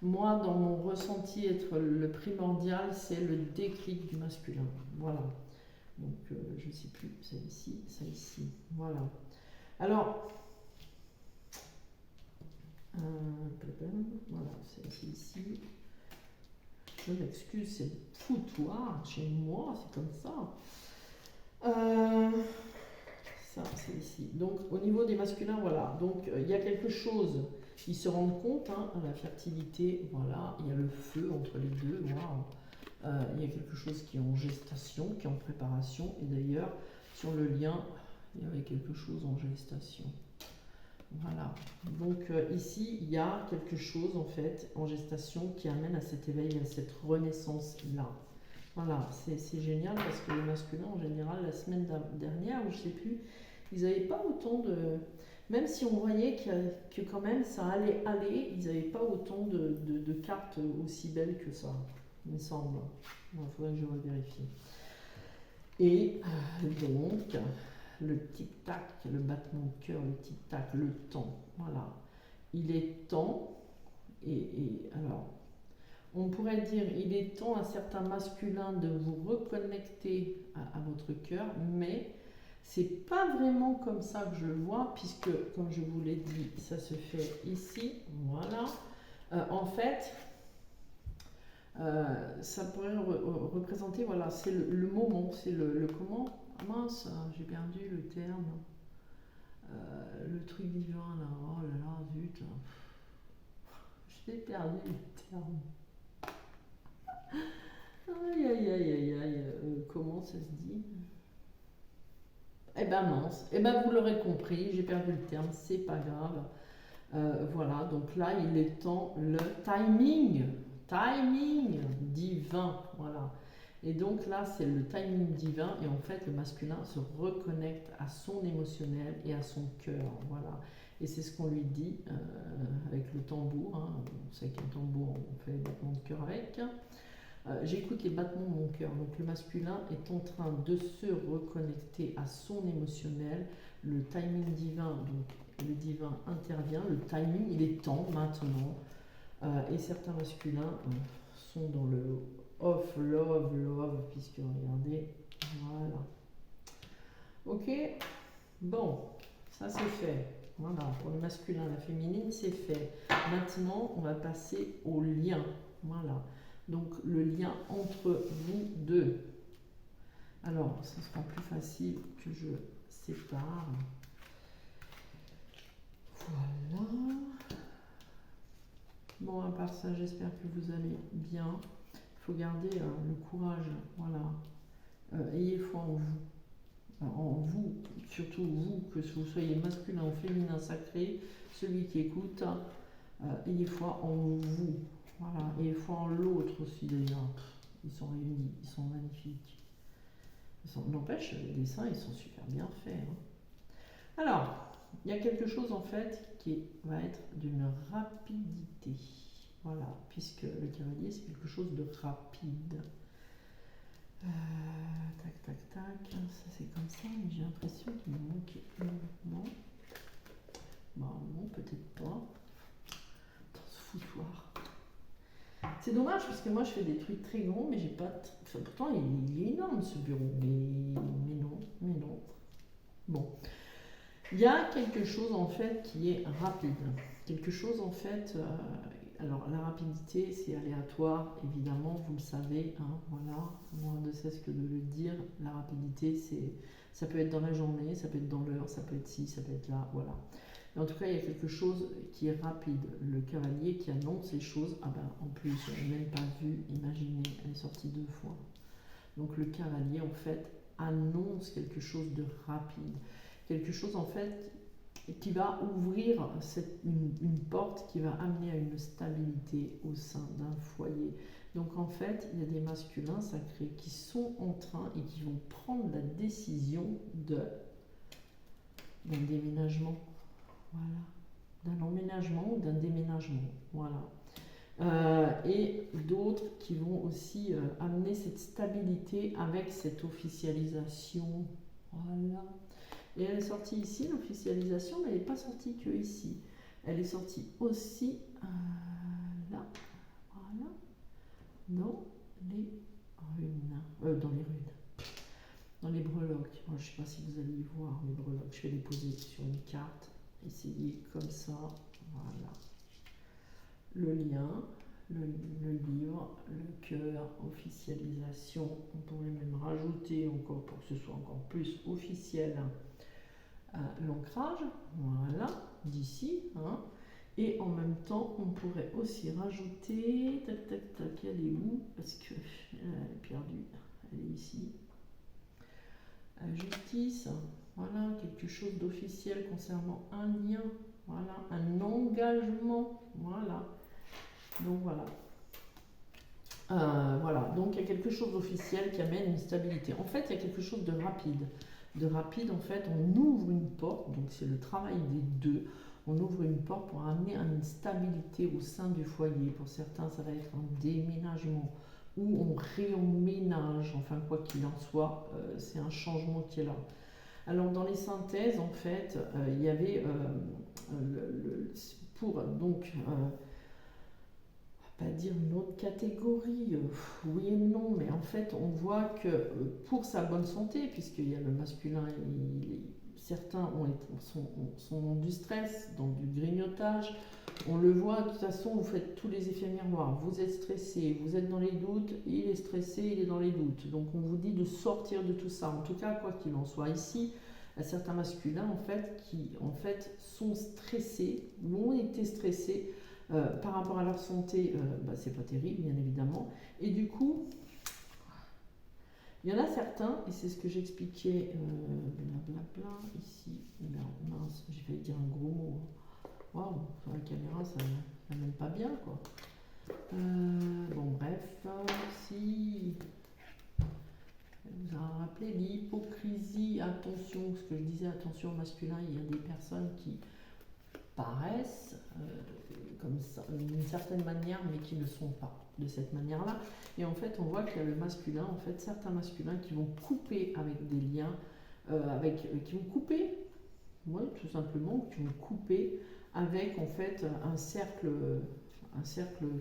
moi dans mon ressenti être le primordial, c'est le déclic du masculin. Voilà. Donc je ne sais plus, c'est ici, c'est ici. Voilà. Alors, voilà, c'est ici. Je m'excuse, c'est le foutoir chez moi, c'est comme ça. Ça, c'est ici. Donc, au niveau des masculins, voilà. Donc, il y a quelque chose, ils se rendent compte, hein, la fertilité, voilà. Il y a le feu entre les deux, waouh. Il y a quelque chose qui est en gestation, qui est en préparation. Et d'ailleurs, sur le lien, il y avait quelque chose en gestation. Voilà. Donc ici, il y a quelque chose en fait en gestation qui amène à cet éveil, à cette renaissance-là. Voilà, c'est génial parce que les masculins, en général, la semaine dernière, ou je ne sais plus, ils n'avaient pas autant de... Même si on voyait que quand même ça allait aller, ils n'avaient pas autant de cartes aussi belles que ça, il me semble. Il faudrait que je revérifie. Et donc, le tic-tac, le battement de cœur, le tic-tac, le temps, voilà. Il est temps, et alors, on pourrait dire, il est temps à certains masculins de vous reconnecter à votre cœur, mais c'est pas vraiment comme ça que je le vois, puisque, comme je vous l'ai dit, ça se fait ici, voilà. En fait, ça pourrait représenter, voilà, c'est le moment, c'est le comment. Ah mince, j'ai perdu le terme. Le truc divin là, oh là là, zut. J'ai perdu le terme. Aïe aïe aïe aïe aïe, comment ça se dit? Eh ben mince, eh ben vous l'aurez compris, j'ai perdu le terme, c'est pas grave. Voilà, donc là il est temps, le timing divin, voilà. Et donc là, c'est le timing divin et en fait, le masculin se reconnecte à son émotionnel et à son cœur, voilà. Et c'est ce qu'on lui dit avec le tambour, hein. On sait qu'un tambour, on fait les battements de cœur avec. J'écoute les battements de mon cœur. Donc le masculin est en train de se reconnecter à son émotionnel. Le timing divin, donc le divin intervient. Le timing, il est temps maintenant. Et certains masculins sont dans le off, love, puisque regardez, voilà. Ok, bon, ça c'est fait. Voilà, pour le masculin, la féminine, c'est fait. Maintenant, on va passer au lien. Voilà, donc le lien entre vous deux. Alors, ce sera plus facile que je sépare. Voilà. Bon, à part ça, j'espère que vous allez bien. Il faut garder le courage, voilà. Ayez foi en vous, surtout vous, que vous soyez masculin ou féminin sacré, celui qui écoute, ayez foi en vous, voilà. Ayez foi en l'autre aussi d'ailleurs. Ils sont réunis, ils sont magnifiques. N'empêche, les dessins, ils sont super bien faits. Hein. Alors, il y a quelque chose en fait qui va être d'une rapidité. Voilà, puisque le cavalier c'est quelque chose de rapide. Tac, tac, tac, ça c'est comme ça, mais j'ai l'impression qu'il me manquait un mouvement. Bon, non, peut-être pas. Dans ce foutoir. C'est dommage parce que moi je fais des trucs très grands, mais j'ai pas. Enfin, pourtant il est énorme ce bureau, mais non. Bon. Il y a quelque chose en fait qui est rapide. Quelque chose en fait Alors la rapidité, c'est aléatoire, évidemment, vous le savez, hein, voilà, moi ne cesse que de le dire, la rapidité, ça peut être dans la journée, ça peut être dans l'heure, ça peut être ci, ça peut être là, voilà. Mais en tout cas, il y a quelque chose qui est rapide. Le cavalier qui annonce les choses, ah ben en plus, je n'ai même pas vu, imaginez, elle est sortie 2 fois. Donc le cavalier, en fait, annonce quelque chose de rapide, quelque chose, en fait, qui va ouvrir une porte qui va amener à une stabilité au sein d'un foyer. Donc en fait, il y a des masculins sacrés qui sont en train et qui vont prendre la décision d'un déménagement, voilà, d'un emménagement ou d'un déménagement, voilà. Et d'autres qui vont aussi amener cette stabilité avec cette officialisation, voilà. Et elle est sortie ici, l'officialisation, mais elle n'est pas sortie que ici. Elle est sortie aussi là, voilà, dans les runes. Dans les breloques. Moi, je ne sais pas si vous allez y voir les breloques. Je vais les poser sur une carte. Essayez comme ça. Voilà. Le lien, le livre, le cœur, officialisation. On pourrait même rajouter encore pour que ce soit encore plus officiel. L'ancrage, voilà, d'ici, hein. Et en même temps, on pourrait aussi rajouter, tac, tac, tac, elle est où? Parce que elle est perdue, elle est ici. Justice, voilà, quelque chose d'officiel concernant un lien, voilà, un engagement, voilà. Donc voilà. Voilà, donc il y a quelque chose d'officiel qui amène une stabilité. En fait, il y a quelque chose de rapide. De rapide, en fait, on ouvre une porte, donc c'est le travail des deux. On ouvre une porte pour amener une stabilité au sein du foyer. Pour certains, ça va être un déménagement ou on réemménage, enfin quoi qu'il en soit, c'est un changement qui est là. Alors dans les synthèses, en fait, il y avait pour donc pas dire une autre catégorie, oui et non, mais en fait on voit que pour sa bonne santé, puisqu'il y a le masculin, certains sont du stress, donc du grignotage, on le voit, de toute façon vous faites tous les effets miroirs, vous êtes stressé, vous êtes dans les doutes, il est stressé, il est dans les doutes, donc on vous dit de sortir de tout ça, en tout cas quoi qu'il en soit ici, il y a certains masculins en fait qui en fait sont stressés ou ont été stressés par rapport à leur santé, c'est pas terrible, bien évidemment. Et du coup, il y en a certains, et c'est ce que j'expliquais, blablabla, ici, mince, j'ai failli dire un gros mot. Waouh, sur la caméra, ça n'amène pas bien, quoi. Bon, bref, si vous avez rappelé l'hypocrisie, attention, ce que je disais, attention au masculin, il y a des personnes qui paraissent comme ça, d'une certaine manière, mais qui ne sont pas de cette manière-là. Et en fait, on voit qu'il y a le masculin, en fait, certains masculins qui vont couper avec des liens, qui vont couper, ouais, tout simplement, qui vont couper avec en fait un cercle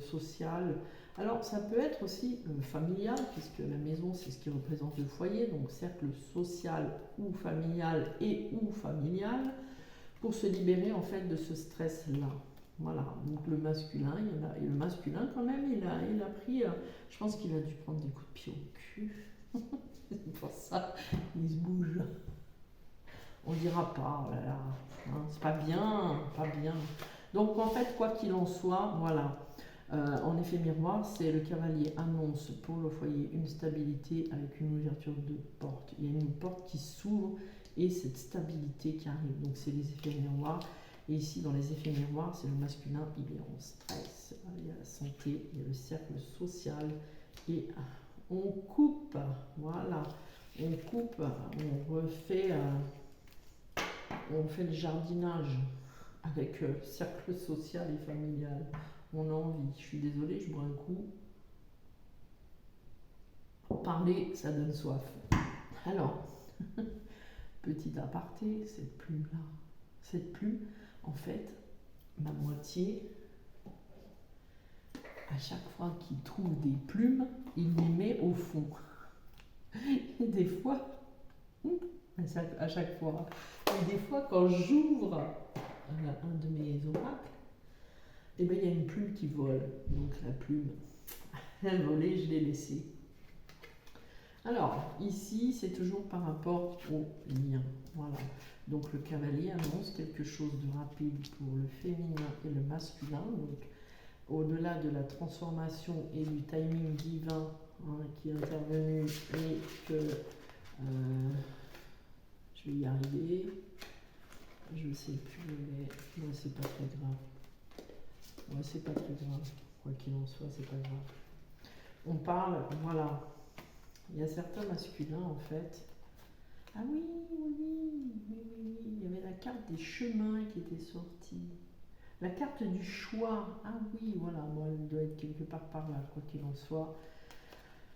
social. Alors, ça peut être aussi familial, puisque la maison, c'est ce qui représente le foyer, donc cercle social ou familial et ou familial, pour se libérer en fait de ce stress-là. Voilà, donc le masculin, et le masculin quand même, il a pris, je pense qu'il a dû prendre des coups de pied au cul. C'est pour ça, il se bouge. On dira pas, oh là là, hein, c'est pas bien, pas bien. Donc en fait, quoi qu'il en soit, voilà. En effet miroir, c'est le cavalier annonce pour le foyer une stabilité avec une ouverture de porte. Il y a une porte qui s'ouvre et cette stabilité qui arrive. Donc c'est les effets miroirs. Et ici, dans les effets miroirs, c'est le masculin, il est en stress. Il y a la santé, il y a le cercle social. Et on coupe, voilà. On coupe, on refait, on fait le jardinage avec cercle social et familial. On a envie. Je suis désolée, je bois un coup. Parler, ça donne soif. Alors, petit aparté, cette plume-là. Cette plume, en fait, ma moitié, à chaque fois qu'il trouve des plumes, il les met au fond. Et des fois, à chaque fois, et des fois quand j'ouvre un de mes oracles, Et bien il y a une plume qui vole, donc la plume, elle volait, je l'ai laissée. Alors, ici, c'est toujours par rapport au lien. Voilà. Donc, le cavalier annonce quelque chose de rapide pour le féminin et le masculin. Donc, au-delà de la transformation et du timing divin qui est intervenu et que je vais y arriver. Je ne sais plus, mais c'est pas très grave. Ouais, c'est pas très grave. Quoi qu'il en soit, c'est pas grave. On parle, voilà. Il y a certains masculins en fait. Ah oui, oui, oui, oui, oui, il y avait la carte des chemins qui était sortie. La carte du choix. Ah oui, voilà, moi elle doit être quelque part par là, quoi qu'il en soit.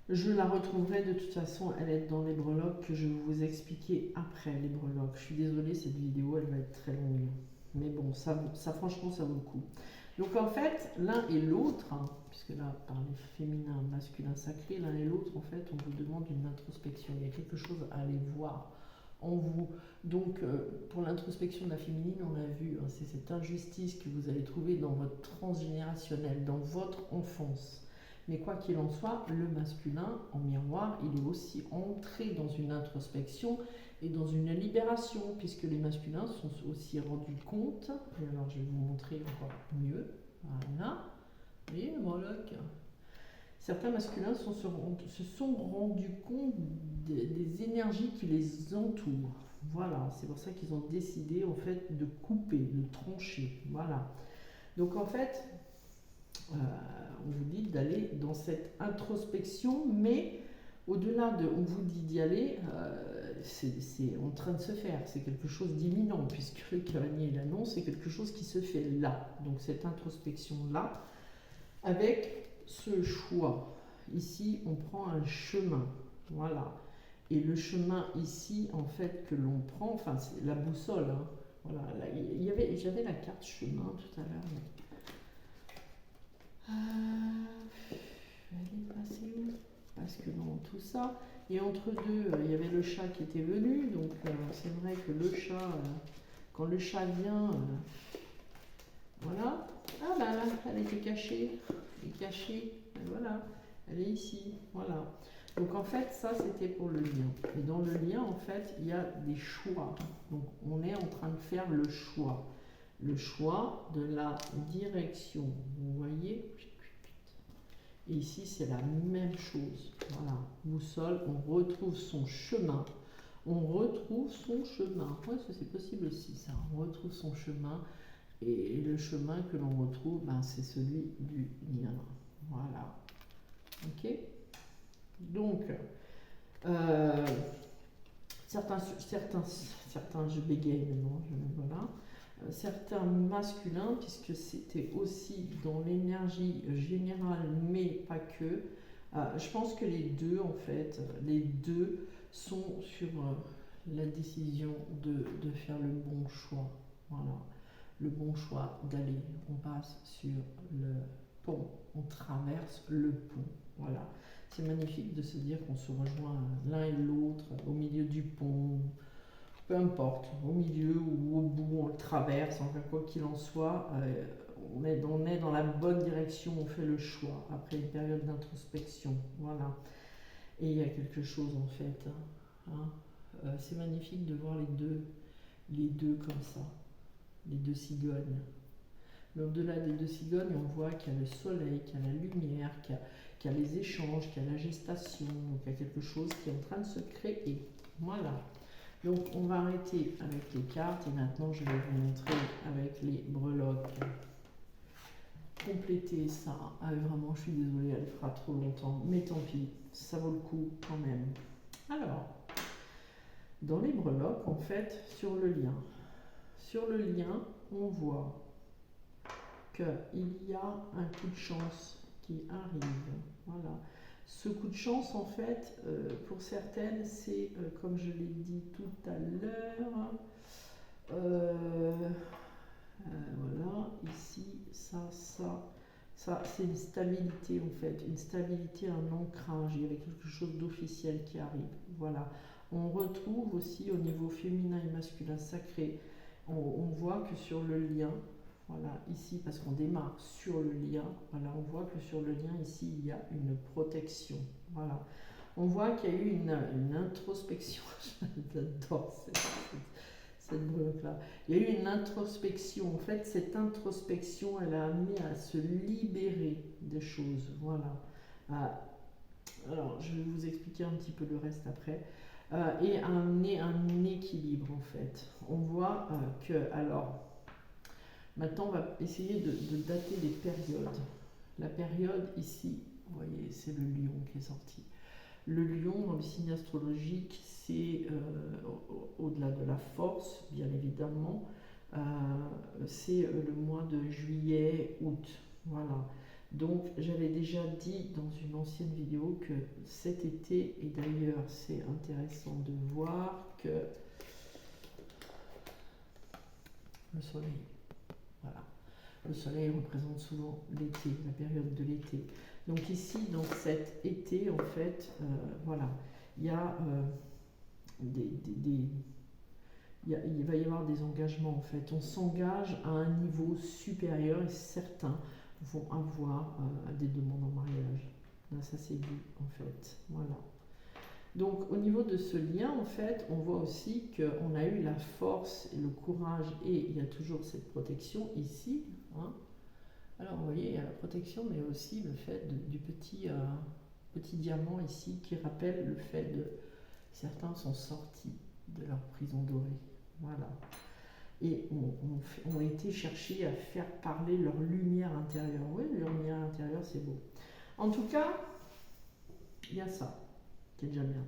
Je la retrouverai de toute façon, elle est dans les breloques que je vais vous expliquer après les breloques. Je suis désolée, cette vidéo elle va être très longue. Mais bon, ça franchement ça vaut le coup. Donc en fait, l'un et l'autre, puisque là, par les féminins, masculins sacrés, l'un et l'autre, en fait, on vous demande une introspection. Il y a quelque chose à aller voir en vous. Donc, pour l'introspection de la féminine, on a vu, c'est cette injustice que vous allez trouver dans votre transgénérationnel, dans votre enfance. Mais quoi qu'il en soit, le masculin, en miroir, il est aussi entré dans une introspection et dans une libération, puisque les masculins sont aussi rendus compte, et alors je vais vous montrer encore mieux, voilà, et voilà, certains masculins se sont rendus compte des énergies qui les entourent, voilà, c'est pour ça qu'ils ont décidé en fait de couper, de trancher, voilà. Donc en fait, on vous dit d'aller dans cette introspection, mais au-delà de, on vous dit d'y aller, c'est en train de se faire, c'est quelque chose d'imminent, puisque le cavalier l'annonce, c'est quelque chose qui se fait là. Donc cette introspection-là, avec ce choix. Ici, on prend un chemin, voilà. Et le chemin ici, en fait, que l'on prend, enfin, c'est la boussole, hein. Voilà, j'avais la carte chemin tout à l'heure. Elle est passée où? Parce que dans tout ça, et entre deux, il y avait le chat qui était venu, donc c'est vrai que le chat, quand le chat vient, voilà, ah bah là, elle était cachée, elle est cachée, et voilà, elle est ici, voilà. Donc en fait, ça c'était pour le lien. Et dans le lien, en fait, il y a des choix. Donc on est en train de faire le choix. Le choix de la direction. Vous voyez? Et ici, c'est la même chose. Voilà, boussole, on retrouve son chemin. On retrouve son chemin. Ouais, ça c'est possible aussi, ça. On retrouve son chemin. Et le chemin que l'on retrouve, ben, c'est celui du lien. Voilà. Ok? Donc, certains, je bégaye maintenant, voilà. Certains masculins, puisque c'était aussi dans l'énergie générale, mais pas que. Je pense que les deux, en fait, les deux sont sur la décision de faire le bon choix. Voilà, le bon choix d'aller. On passe sur le pont, on traverse le pont. Voilà, c'est magnifique de se dire qu'on se rejoint l'un et l'autre au milieu du pont. Peu importe, au milieu ou au bout, on le traverse, enfin quoi qu'il en soit, on est dans la bonne direction, on fait le choix après une période d'introspection. Voilà. Et il y a quelque chose en fait. C'est magnifique de voir les deux comme ça, les deux cigognes. Mais au-delà des deux cigognes, on voit qu'il y a le soleil, qu'il y a la lumière, qu'il y a les échanges, qu'il y a la gestation, donc il y a quelque chose qui est en train de se créer. Voilà. Donc on va arrêter avec les cartes et maintenant je vais vous montrer avec les breloques. Compléter ça. Ah, vraiment, je suis désolée, elle fera trop longtemps, mais tant pis, ça vaut le coup quand même. Alors, dans les breloques, en fait, sur le lien, on voit qu'il y a un coup de chance qui arrive. Voilà. Ce coup de chance, en fait, pour certaines, c'est, comme je l'ai dit tout à l'heure, voilà, ici, ça, c'est une stabilité, en fait, une stabilité, un ancrage, il y avait quelque chose d'officiel qui arrive. Voilà. On retrouve aussi au niveau féminin et masculin sacré, on voit que sur le lien, Voilà, ici, parce qu'on démarre sur le lien, voilà, on voit que sur le lien, ici, il y a une protection. Voilà. On voit qu'il y a eu une introspection. J'adore cette breloque-là. Il y a eu une introspection. En fait, cette introspection, elle a amené à se libérer des choses. Voilà. Alors, je vais vous expliquer un petit peu le reste après. Et à amener un équilibre, en fait. On voit que, alors, maintenant, on va essayer de dater les périodes. La période ici, vous voyez, c'est le lion qui est sorti. Le lion, dans le signe astrologique, c'est au-delà de la force, bien évidemment, c'est le mois de juillet, août. Voilà. Donc, j'avais déjà dit dans une ancienne vidéo que cet été, et d'ailleurs, c'est intéressant de voir que le soleil, voilà. Le soleil représente souvent l'été, la période de l'été. Donc ici, dans cet été, en fait, voilà, il y a il va y avoir des engagements, en fait. On s'engage à un niveau supérieur et certains vont avoir des demandes en mariage. Là, ça c'est vu, en fait. Voilà. Donc au niveau de ce lien, en fait, on voit aussi qu'on a eu la force et le courage et il y a toujours cette protection ici. Hein. Alors vous voyez, il y a la protection, mais aussi le fait du petit diamant ici qui rappelle le fait de certains sont sortis de leur prison dorée. Voilà. Et ont été chercher à faire parler leur lumière intérieure. Oui, leur lumière intérieure, c'est beau. En tout cas, il y a ça, qui est déjà bien.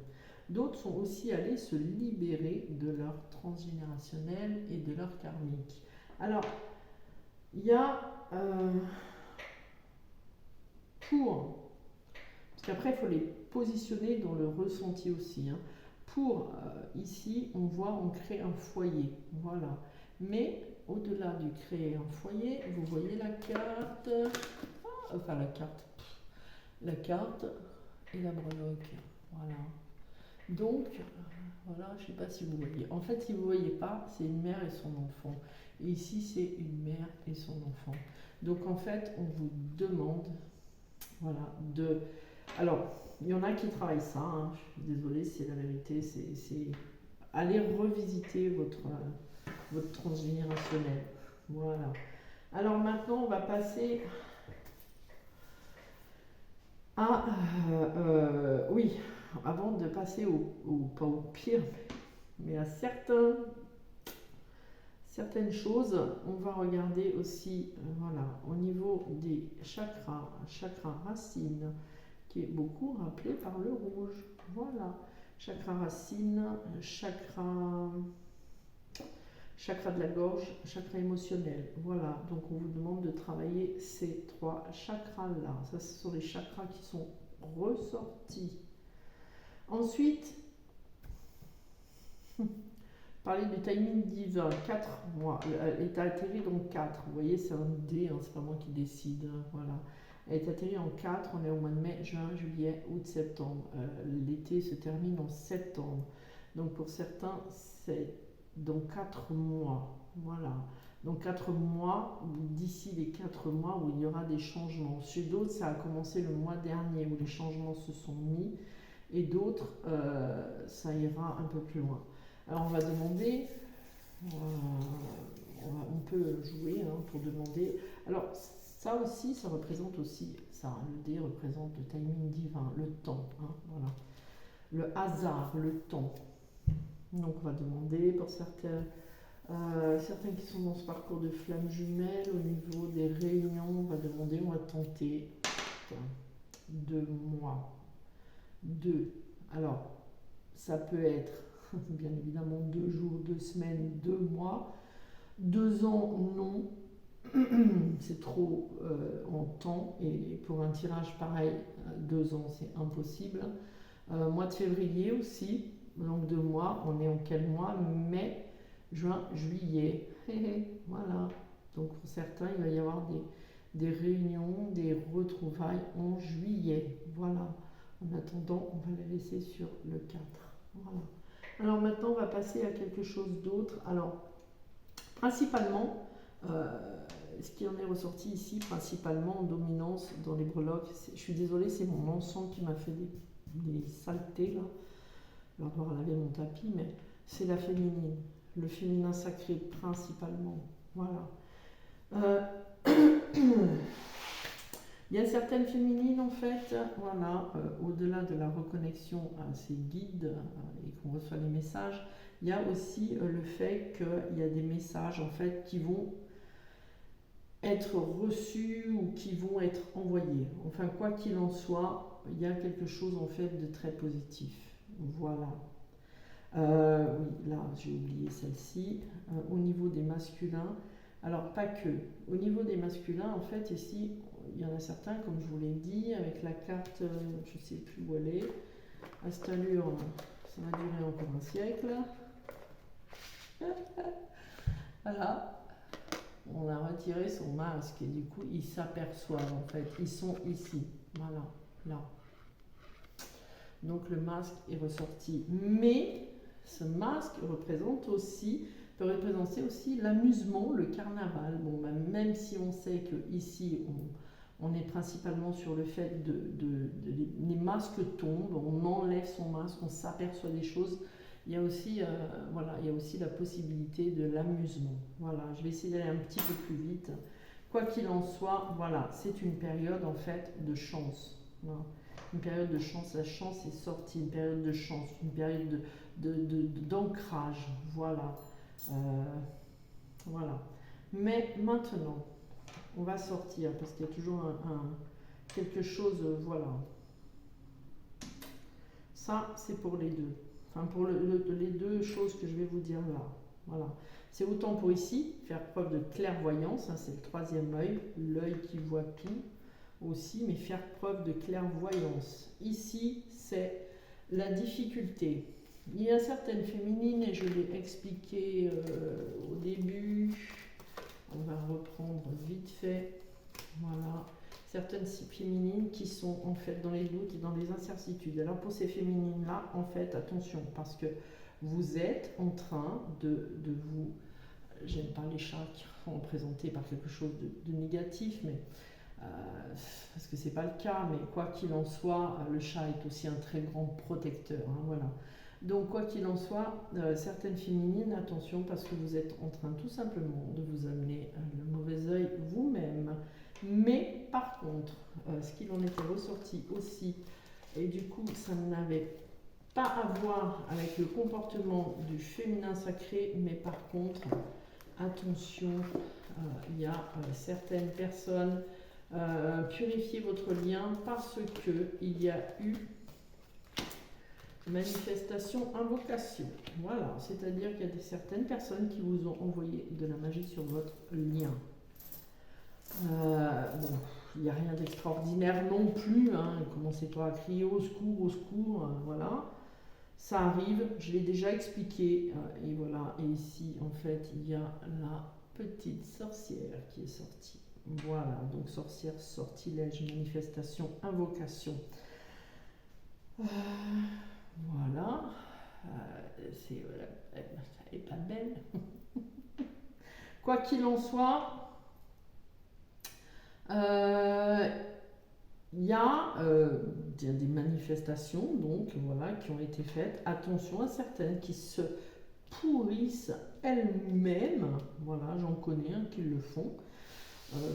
D'autres sont aussi allés se libérer de leur transgénérationnel et de leur karmique. Alors, il y a parce qu'après il faut les positionner dans le ressenti aussi. Hein. Ici, on voit, on crée un foyer, voilà. Mais au-delà du créer un foyer, vous voyez la carte, la carte et la breloque, voilà. Donc, voilà, je ne sais pas si vous voyez. En fait, si vous ne voyez pas, c'est une mère et son enfant. Et ici, c'est une mère et son enfant. Donc, en fait, on vous demande, voilà, Alors, il y en a qui travaillent ça, hein, je suis désolée, c'est la vérité, c'est aller revisiter votre transgénérationnel. Voilà. Alors maintenant, on va passer à... oui, avant de passer pas au pire, mais à certaines choses, on va regarder aussi, voilà, au niveau des chakra racine, qui est beaucoup rappelé par le rouge. Voilà, chakra racine, chakra de la gorge, chakra émotionnel. Voilà, donc on vous demande de travailler ces 3 chakras-là. Ça, ce sont les chakras qui sont ressortis. Ensuite, parler du timing divin, 4 mois. Elle est atterrie donc 4. Vous voyez, c'est un dé, hein, c'est pas moi qui décide. Hein, voilà. Elle est atterrie en 4, on est au mois de mai, juin, juillet, août, septembre. L'été se termine en septembre. Donc pour certains, c'est dans 4 mois. Voilà. Donc 4 mois, d'ici les 4 mois où il y aura des changements. Chez d'autres, ça a commencé le mois dernier où les changements se sont mis. Et d'autres, ça ira un peu plus loin. Alors on va demander, on peut jouer hein, pour demander. Alors ça aussi, ça représente aussi, ça, le dé représente le timing divin, le temps, hein, voilà. Le hasard, le temps. Donc on va demander pour certains qui sont dans ce parcours de flamme jumelle, au niveau des réunions, on va demander, on va tenter 2 mois. 2. Alors, ça peut être bien évidemment 2 jours, 2 semaines, 2 mois. 2 ans, non. C'est trop en temps. Et pour un tirage pareil, 2 ans, c'est impossible. Mois de février aussi, donc 2 mois. On est en quel mois? Mai, juin, juillet. Voilà. Donc pour certains, il va y avoir des réunions, des retrouvailles en juillet. Voilà. En attendant, on va la laisser sur le 4. Voilà. Alors maintenant, on va passer à quelque chose d'autre. Alors, principalement, ce qui en est ressorti ici, principalement en dominance dans les breloques, je suis désolée, c'est mon ensemble qui m'a fait des saletés là. Je vais devoir laver mon tapis, mais c'est la féminine, le féminin sacré principalement. Voilà. Il y a certaines féminines en fait, voilà, au-delà de la reconnexion à ces guides et qu'on reçoit les messages, il y a aussi le fait qu'il y a des messages en fait qui vont être reçus ou qui vont être envoyés. Enfin, quoi qu'il en soit, il y a quelque chose en fait de très positif. Voilà. Oui, là j'ai oublié celle-ci. Au niveau des masculins, alors pas que. Au niveau des masculins, en fait, ici, il y en a certains, comme je vous l'ai dit, avec la carte, je ne sais plus où elle est, à cette allure, ça va durer encore un siècle. Voilà. On a retiré son masque et du coup, ils s'aperçoivent, en fait. Ils sont ici. Voilà, là. Donc le masque est ressorti. Mais ce masque peut représenter aussi l'amusement, le carnaval. Bon, même si on sait que ici on est principalement sur le fait les masques tombent, on enlève son masque, on s'aperçoit des choses. Il y a aussi, voilà, il y a aussi la possibilité de l'amusement. Voilà, je vais essayer d'aller un petit peu plus vite. Quoi qu'il en soit, voilà, c'est une période en fait de chance. Voilà. Une période de chance, la chance est sortie, une période de chance, une période d'ancrage, voilà. Voilà. Mais maintenant, on va sortir, parce qu'il y a toujours quelque chose, voilà. Ça, c'est pour les deux. Enfin, pour les deux choses que je vais vous dire là. Voilà. C'est autant pour ici, faire preuve de clairvoyance, hein, c'est le troisième œil, l'œil qui voit tout aussi, mais faire preuve de clairvoyance. Ici, c'est la difficulté. Il y a certaines féminines, et je l'ai expliqué au début, on va reprendre vite fait, voilà, certaines féminines qui sont en fait dans les doutes et dans les incertitudes. Alors pour ces féminines-là, en fait, attention, parce que vous êtes en train de vous... J'aime pas les chats qui sont représentés par quelque chose de négatif, mais parce que c'est pas le cas, mais quoi qu'il en soit, le chat est aussi un très grand protecteur, hein, voilà. Donc quoi qu'il en soit, certaines féminines, attention, parce que vous êtes en train tout simplement de vous amener le mauvais œil vous-même. Mais par contre, ce qu'il en était ressorti aussi, et du coup ça n'avait pas à voir avec le comportement du féminin sacré, mais par contre, attention, il y a certaines personnes, purifiez votre lien parce qu'il y a eu manifestation, invocation. Voilà, c'est-à-dire qu'il y a certaines personnes qui vous ont envoyé de la magie sur votre lien. Bon, il n'y a rien d'extraordinaire non plus, hein, commencez pas à crier au secours, voilà. Ça arrive, je l'ai déjà expliqué, et voilà, et ici en fait il y a la petite sorcière qui est sortie. Voilà, donc sorcière, sortilège, manifestation, invocation. Voilà, elle est pas belle. Quoi qu'il en soit, il y a des manifestations donc, voilà, qui ont été faites. Attention à certaines qui se pourrissent elles-mêmes. Voilà, j'en connais qui le font.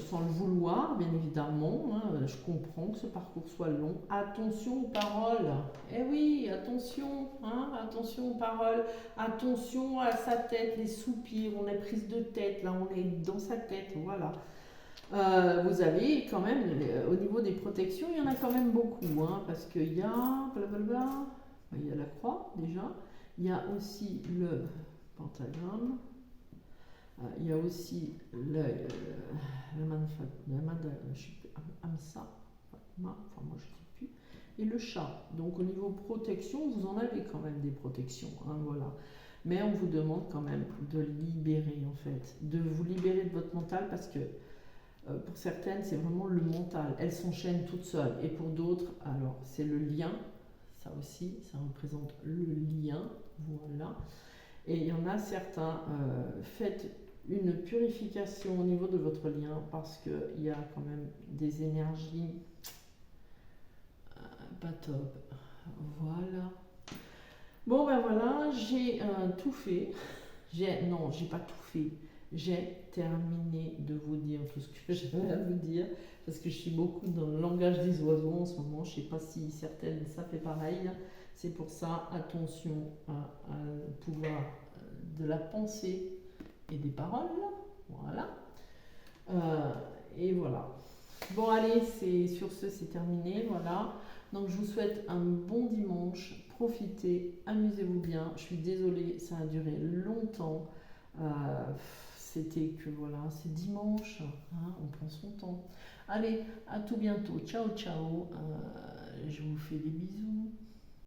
Sans le vouloir, bien évidemment, hein, je comprends que ce parcours soit long. Attention aux paroles. Eh oui, attention, hein, attention aux paroles. Attention à sa tête, les soupirs. On est prise de tête, là, on est dans sa tête, voilà. Vous avez quand même, au niveau des protections, il y en a quand même beaucoup, hein, parce qu'il y a, blablabla, il y a la croix déjà, il y a aussi le pentagramme. Il y a aussi Amsa, enfin moi je ne sais plus, et le chat. Donc au niveau protection, vous en avez quand même des protections, hein, voilà. Mais on vous demande quand même de libérer en fait, de vous libérer de votre mental parce que pour certaines c'est vraiment le mental, elles s'enchaînent toutes seules. Et pour d'autres, alors c'est le lien, ça aussi, ça représente le lien, voilà. Et il y en a certains, faites une purification au niveau de votre lien parce qu'il y a quand même des énergies pas top. Voilà. Bon ben voilà, j'ai tout fait. Non, j'ai pas tout fait. J'ai terminé de vous dire tout ce que j'avais à vous dire parce que je suis beaucoup dans le langage des oiseaux en ce moment. Je sais pas si certaines ça fait pareil. C'est pour ça, attention à pouvoir de la pensée et des paroles. Voilà. Et voilà. Bon allez, sur ce c'est terminé. Voilà. Donc je vous souhaite un bon dimanche. Profitez, amusez-vous bien. Je suis désolée, ça a duré longtemps. C'était que voilà, c'est dimanche, hein, on prend son temps. Allez, à tout bientôt. Ciao, ciao. Je vous fais des bisous.